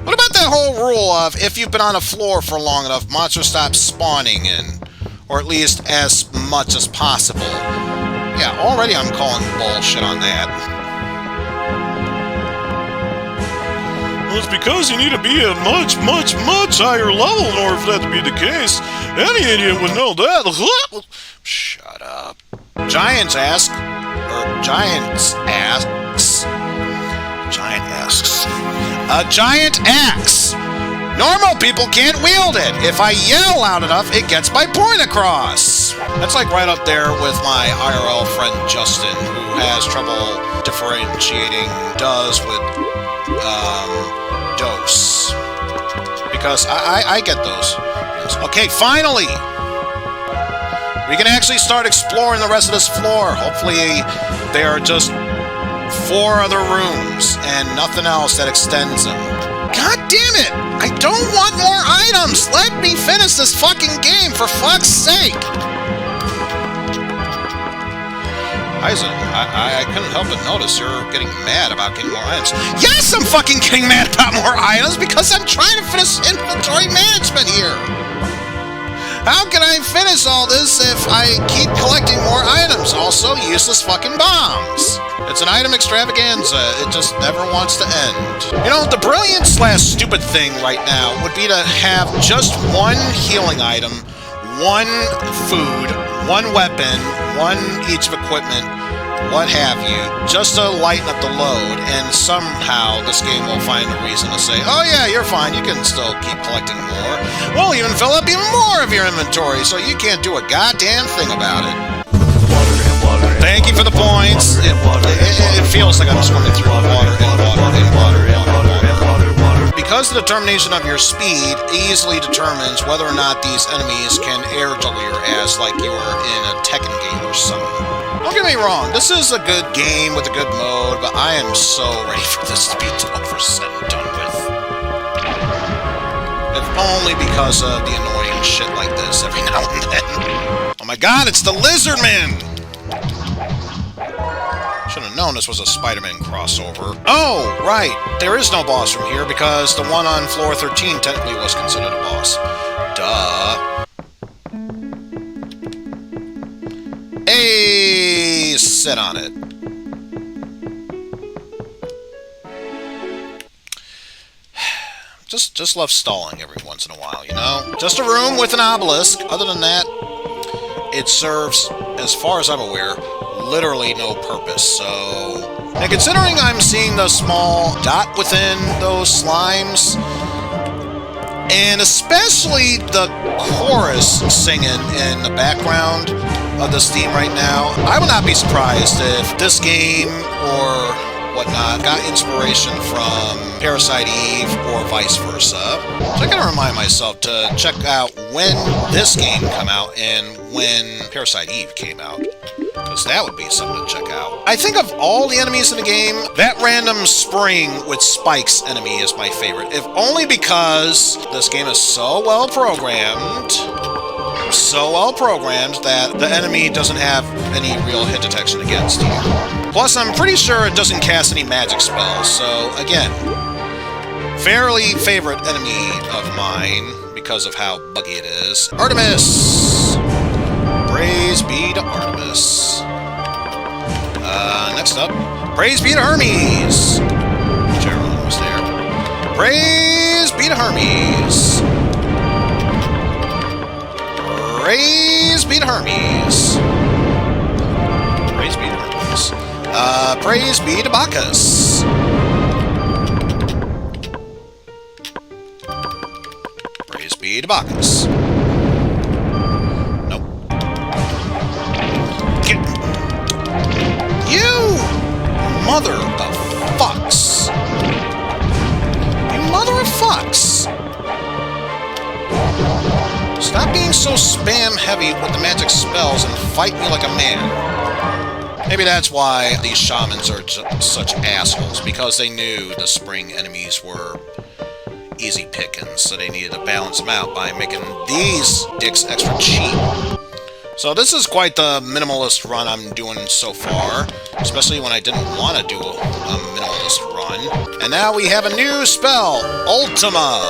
What about that whole rule of if you've been on a floor for long enough, monsters stop spawning in, or at least as much as possible? Yeah, already I'm calling bullshit on that. Well, it's because you need to be at much higher level in order for that to be the case. Any idiot would know that. Shut up. Giant asks. A giant axe. Normal people can't wield it. If I yell loud enough, it gets my point across. That's like right up there with my IRL friend Justin, who has trouble differentiating does with dose. Because I get those. Okay, finally! We can actually start exploring the rest of this floor. Hopefully there are just 4 other rooms and nothing else that extends them. God damn it! I don't want more items! Let me finish this fucking game, for fuck's sake! Eizen, I couldn't help but notice you're getting mad about getting more items. Yes, I'm fucking getting mad about more items because I'm trying to finish inventory management here! How can I finish all this if I keep collecting more items? Also, useless fucking bombs. It's an item extravaganza. It just never wants to end. You know, the brilliant/stupid thing right now would be to have just one healing item, one food, one weapon, one each of equipment, what have you, just to lighten up the load, and somehow this game will find a reason to say, oh yeah, you're fine, you can still keep collecting more. We'll even fill up even more of your inventory, so you can't do a goddamn thing about it. Thank you for the points. It feels like I'm swimming through water and water and water and water. Because the determination of your speed easily determines whether or not these enemies can air juggle your ass like you're in a Tekken game or something. Don't get me wrong, this is a good game with a good mode, but I am so ready for this to be over, said and done with. If only because of the annoying shit like this every now and then. Oh my god, it's the Lizardman! Should have known this was a Spider-Man crossover. Oh, right, there is no boss from here because the one on floor 13 technically was considered a boss. Duh. Hey, sit on it. Just love stalling every once in a while, you know? Just a room with an obelisk. Other than that, it serves, as far as I'm aware, literally no purpose. So, and considering I'm seeing the small dot within those slimes, and especially the chorus singing in the background of this theme right now, I would not be surprised if this game or whatnot got inspiration from Parasite Eve or vice versa. So I gotta remind myself to check out when this game came out and when Parasite Eve came out, because that would be something to check out. I think of all the enemies in the game, that random spring with spikes enemy is my favorite, if only because this game is so well programmed that the enemy doesn't have any real hit detection against you. Plus, I'm pretty sure it doesn't cast any magic spells, so again, fairly favorite enemy of mine because of how buggy it is. Artemis! Praise be to Artemis. Next up, praise be to Hermes! Charon was there. Praise be to Hermes! Praise be to Hermes! Praise be to Hermes. Praise be to Bacchus! Praise be to Bacchus. Nope. You mother of fucks! You mother of fucks! Stop being so spam-heavy with the magic spells and fight me like a man. Maybe that's why these shamans are such assholes, because they knew the spring enemies were easy pickings, so they needed to balance them out by making these dicks extra cheap. So this is quite the minimalist run I'm doing so far, especially when I didn't want to do a minimalist run. And now we have a new spell, Ultima!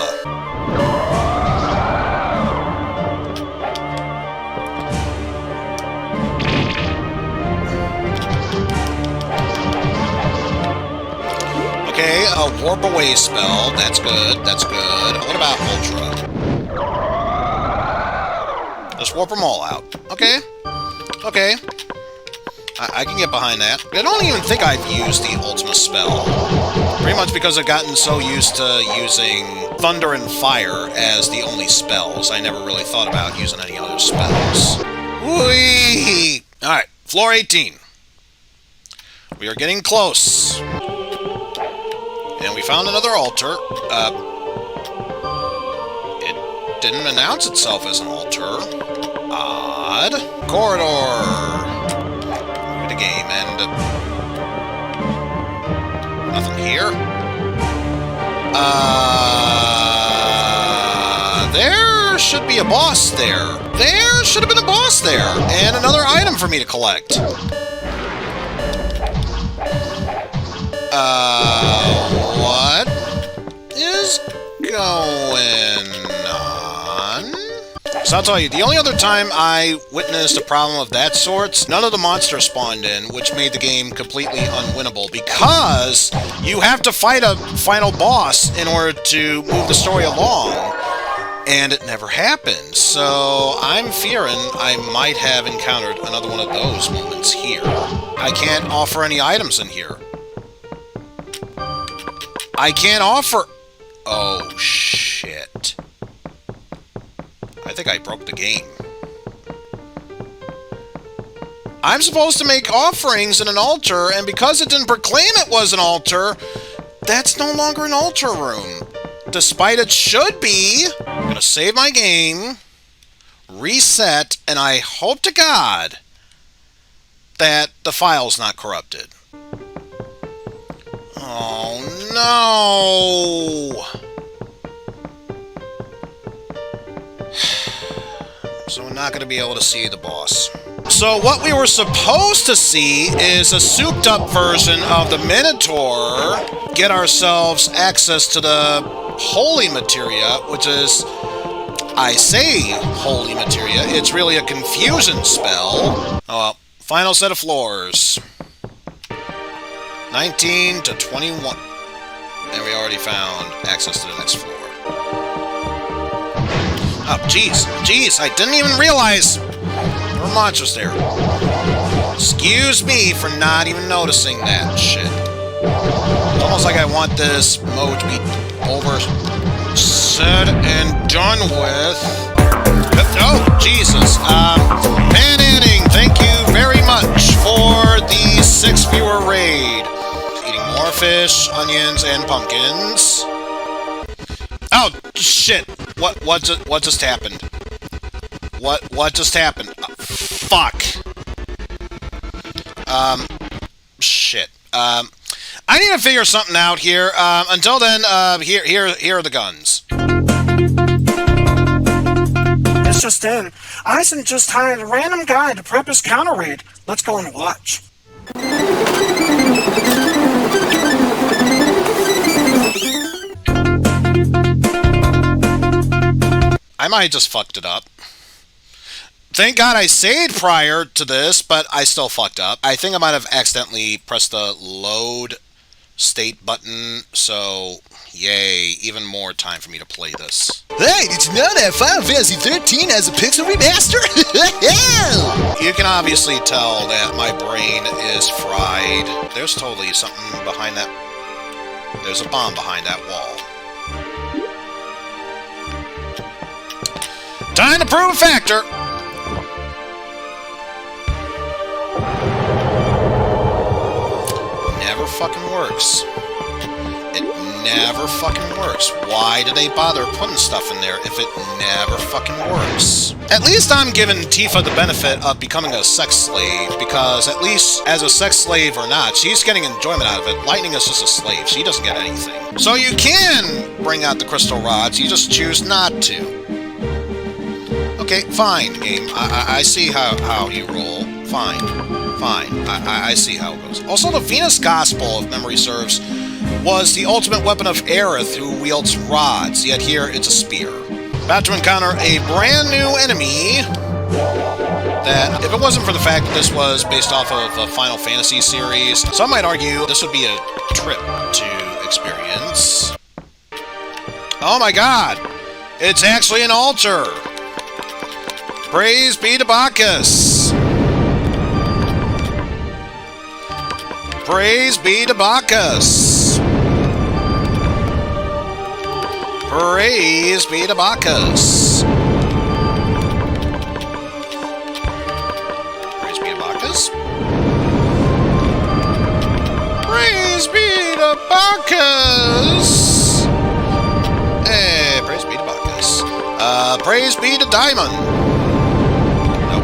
Okay, a warp away spell, that's good, that's good. What about Ultra? Just warp them all out. Okay. Okay. I can get behind that. I don't even think I've used the Ultima spell. Pretty much because I've gotten so used to using Thunder and Fire as the only spells. I never really thought about using any other spells. Whee! Alright, floor 18. We are getting close. And we found another altar. It didn't announce itself as an altar. Odd. Corridor. Look at the game, and nothing here. There should be a boss there. There should have been a boss there, and another item for me to collect. What is going on? So I'll tell you, the only other time I witnessed a problem of that sort, none of the monsters spawned in, which made the game completely unwinnable, because you have to fight a final boss in order to move the story along, and it never happened. So I'm fearing I might have encountered another one of those moments here. I can't offer any items in here. I can't offer... Oh, shit. I think I broke the game. I'm supposed to make offerings in an altar, and because it didn't proclaim it was an altar, that's no longer an altar room. Despite it should be. I'm gonna save my game, reset, and I hope to God that the file's not corrupted. Oh, no! So we're not going to be able to see the boss. So what we were supposed to see is a souped-up version of the Minotaur, get ourselves access to the Holy Materia, which is, I say Holy Materia, it's really a confusion spell. Oh well, final set of floors. 19 to 21. And we already found access to the next floor. Oh, jeez. Jeez, I didn't even realize there were monsters there. Excuse me for not even noticing that shit. It's almost like I want this mode to be over, said, and done with. Oh, Jesus. Pan-Anning, thank you very much for the 6-viewer raid. Eating more fish, onions, and pumpkins. Oh, shit. What just happened? What just happened? Fuck. Shit. I need to figure something out here. Until then, here are the guns. It's just in. Eizen just hired a random guy to prep his counter raid. Let's go and watch. I might have just fucked it up. Thank God I saved prior to this, but I still fucked up. I think I might have accidentally pressed the load state button, so yay, even more time for me to play this. Hey, did you know that Final Fantasy XIII has a pixel remaster? You can obviously tell that my brain is fried. There's totally something behind that. There's a bomb behind that wall. Time to prove a factor! Never fucking works. It never fucking works. Why do they bother putting stuff in there if it never fucking works? At least I'm giving Tifa the benefit of becoming a sex slave, because at least as a sex slave or not, she's getting enjoyment out of it. Lightning is just a slave. She doesn't get anything. So you can bring out the crystal rods, you just choose not to. Okay, fine, game. I see how you roll. Fine. I see how it goes. Also, the Venus Gospel, if memory serves, was the ultimate weapon of Erurh, who wields rods, yet here it's a spear. About to encounter a brand new enemy that, if it wasn't for the fact that this was based off of a Final Fantasy series, some might argue this would be a trip to experience. Oh my god! It's actually an altar! Praise be to Bacchus! Praise be to Bacchus! Praise be to Bacchus! Praise be to Bacchus? Praise be to Bacchus! Hey, praise be to Bacchus. Praise be to Diamond! Nope.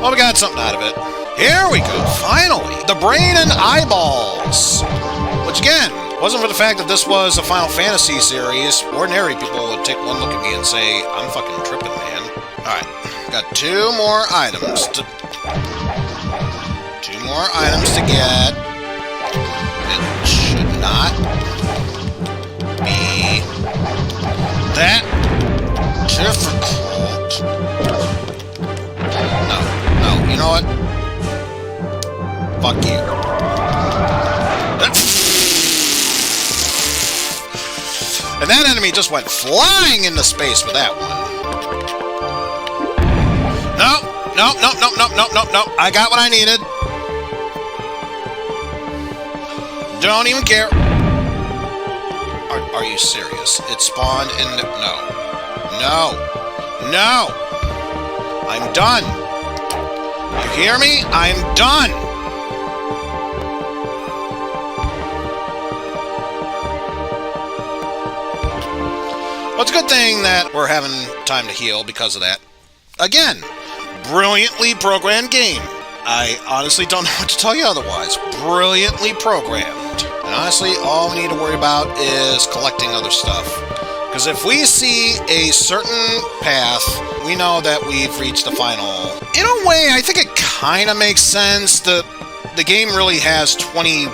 Well, we got something out of it. Here we go, finally! The brain and eyeballs! Which, again, wasn't for the fact that this was a Final Fantasy series. Ordinary people would take one look at me and say, I'm fucking tripping, man. Alright, got two more items to get. It should not be that difficult. No, you know what? Fuck you. And that enemy just went flying into space with that one. No. I got what I needed. Don't even care. Are you serious? It spawned in the... No. I'm done. You hear me? I'm done. Well, it's a good thing that we're having time to heal because of that. Again, brilliantly programmed game. I honestly don't know what to tell you otherwise. Brilliantly programmed. And honestly, all we need to worry about is collecting other stuff. Because if we see a certain path, we know that we've reached the final. In a way, I think it kind of makes sense. The game really has 20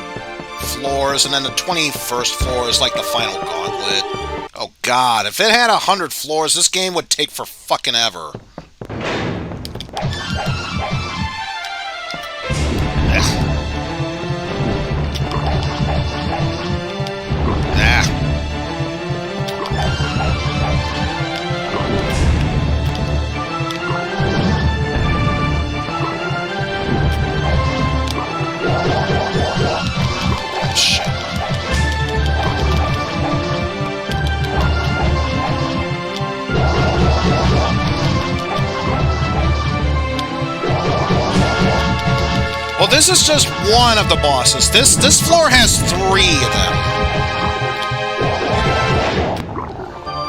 floors, and then the 21st floor is like the final gauntlet. Oh god, if it had 100 floors, this game would take for fucking ever. Well, this is just one of the bosses. This floor has 3 of them.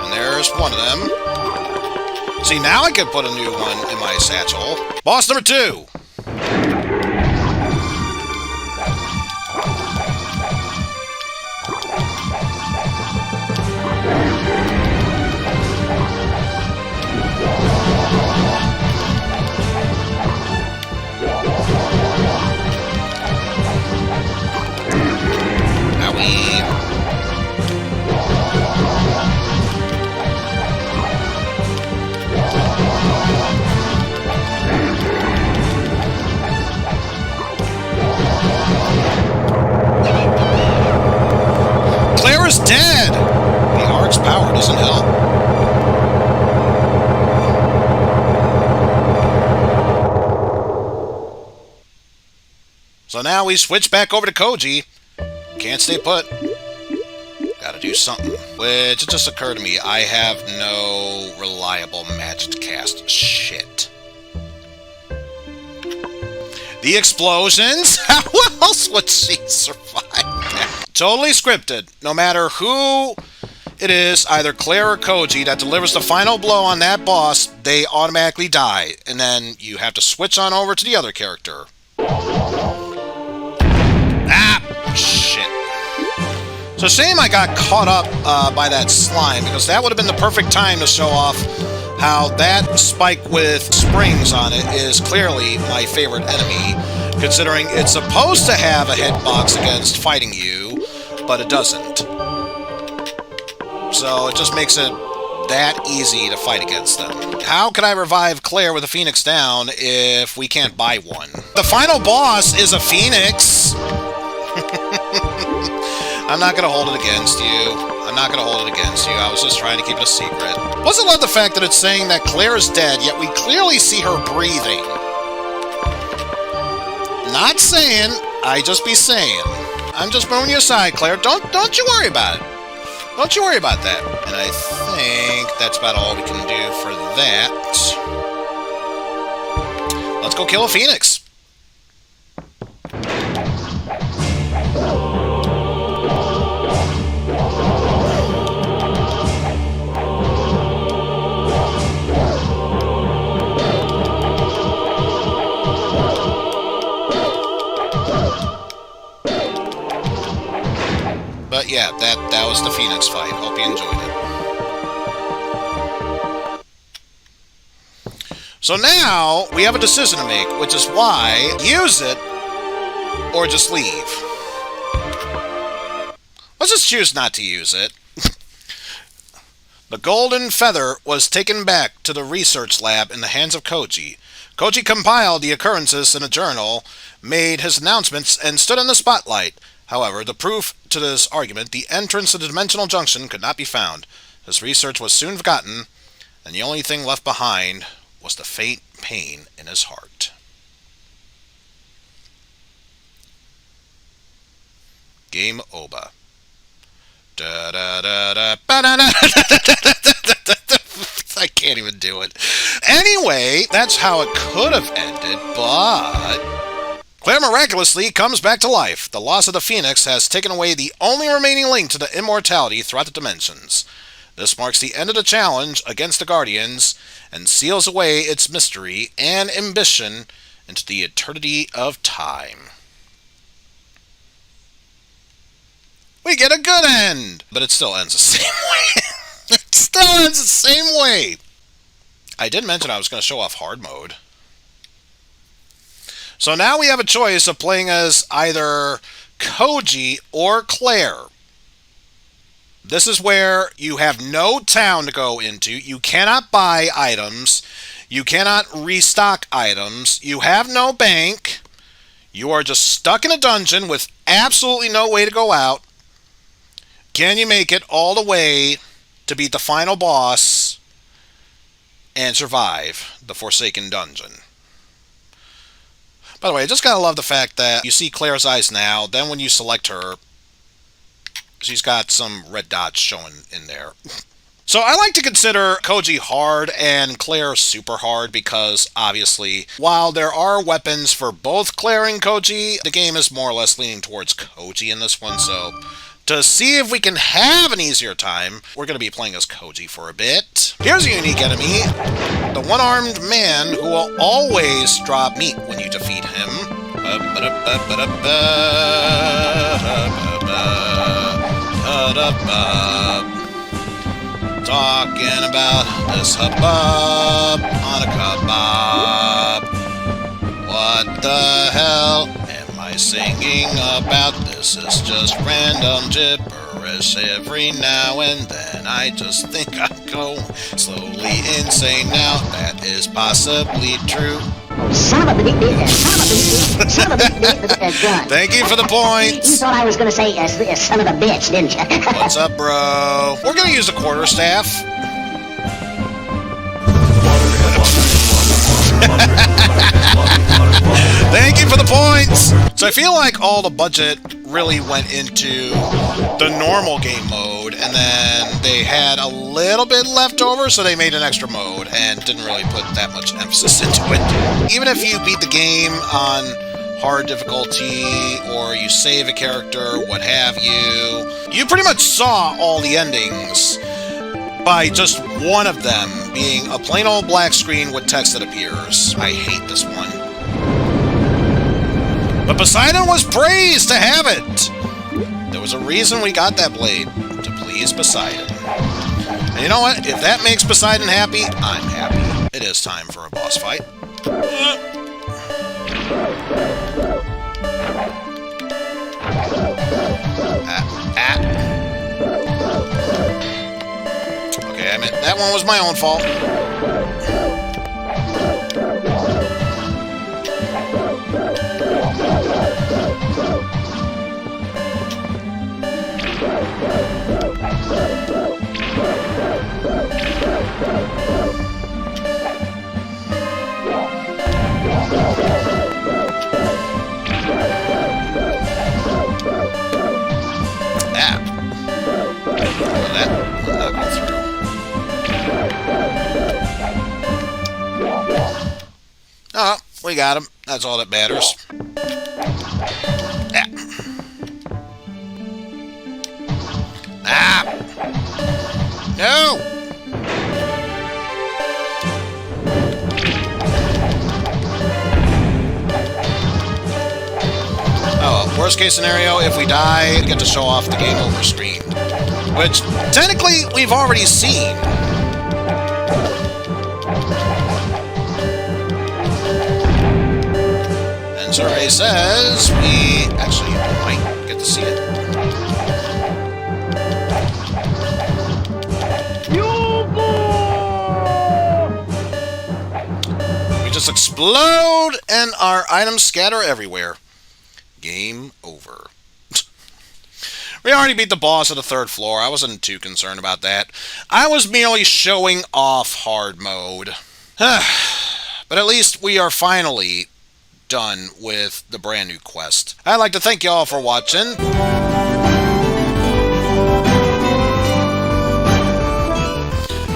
And there's one of them. See, now I can put a new one in my satchel. Boss number 2! Clara's dead! The Ark's power doesn't help. So now we switch back over to Koji. Can't stay put. Gotta do something. Which, it just occurred to me, I have no reliable magic cast shit. The explosions? How else would she survive that? Totally scripted. No matter who it is, either Claire or Koji, that delivers the final blow on that boss, they automatically die. And then you have to switch on over to the other character. Ah, shit. So shame I got caught up by that slime, because that would have been the perfect time to show off how that spike with springs on it is clearly my favorite enemy, considering it's supposed to have a hitbox against fighting you, but it doesn't. So it just makes it that easy to fight against them. How could I revive Claire with a Phoenix down if we can't buy one? The final boss is a Phoenix! I'm not gonna hold it against you. I'm not gonna hold it against you. I was just trying to keep it a secret. Plus I love the fact that it's saying that Claire is dead, yet we clearly see her breathing. Not saying, I just be saying. I'm just moving you aside, Claire. Don't you worry about it. Don't you worry about that. And I think that's about all we can do for that. Let's go kill a Phoenix. But yeah, that was the Phoenix fight. Hope you enjoyed it. So now, we have a decision to make, which is why use it or just leave. Let's just choose not to use it. The golden feather was taken back to the research lab in the hands of Koji. Koji compiled the occurrences in a journal, made his announcements, and stood in the spotlight. However, the proof to this argument, the entrance to the dimensional junction, could not be found. His research was soon forgotten, and the only thing left behind was the faint pain in his heart. Game over. I can't even do it. Anyway, that's how it could have ended, but Claire miraculously comes back to life. The loss of the Phoenix has taken away the only remaining link to the immortality throughout the dimensions. This marks the end of the challenge against the Guardians and seals away its mystery and ambition into the eternity of time. We get a good end! But it still ends the same way. It still ends the same way! I did mention I was going to show off hard mode. So now we have a choice of playing as either Koji or Claire. This is where you have no town to go into. You cannot buy items. You cannot restock items. You have no bank. You are just stuck in a dungeon with absolutely no way to go out. Can you make it all the way to beat the final boss and survive the Forsaken Dungeon? By the way, I just gotta love the fact that you see Claire's eyes now, then when you select her, she's got some red dots showing in there. So I like to consider Koji hard and Claire super hard because, obviously, while there are weapons for both Claire and Koji, the game is more or less leaning towards Koji in this one, so to see if we can have an easier time, we're going to be playing as Koji for a bit. Here's a unique enemy, the one-armed man who will always drop meat when you defeat him. Talking about this hubbub on a kebab. What the hell am I singing about? This is just random gibberish. Every now and then I just think I'm going slowly insane now. That is possibly true. Son of a bitch, son of a bitch, gun. Thank you for the points. You thought I was going to say son of a bitch, didn't you? What's up, bro? We're going to use a quarterstaff. Thank you for the points! So I feel like all the budget really went into the normal game mode, and then they had a little bit left over, so they made an extra mode, and didn't really put that much emphasis into it. Even if you beat the game on hard difficulty, or you save a character, what have you, you pretty much saw all the endings by just one of them being a plain old black screen with text that appears. I hate this one. But Poseidon was praised to have it! There was a reason we got that blade, to please Poseidon. And you know what? If that makes Poseidon happy, I'm happy. It is time for a boss fight. Okay, I mean, that one was my own fault. Oh, we got him. That's all that matters. No! Oh, worst case scenario, if we die, we get to show off the game over screen. Which, technically, we've already seen. And survey says we actually might get to see it. We just explode and our items scatter everywhere. Game over. We already beat the boss at the 3rd floor. I wasn't too concerned about that. I was merely showing off hard mode. But at least we are finally done with the brand new quest. I'd like to thank y'all for watching.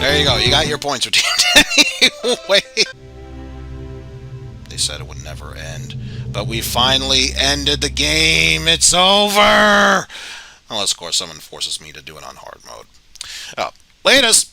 There you go. You got your points redeemed anyway. They said it would never end. But we finally ended the game. It's over. Unless, of course, someone forces me to do it on hard mode. Oh, latest.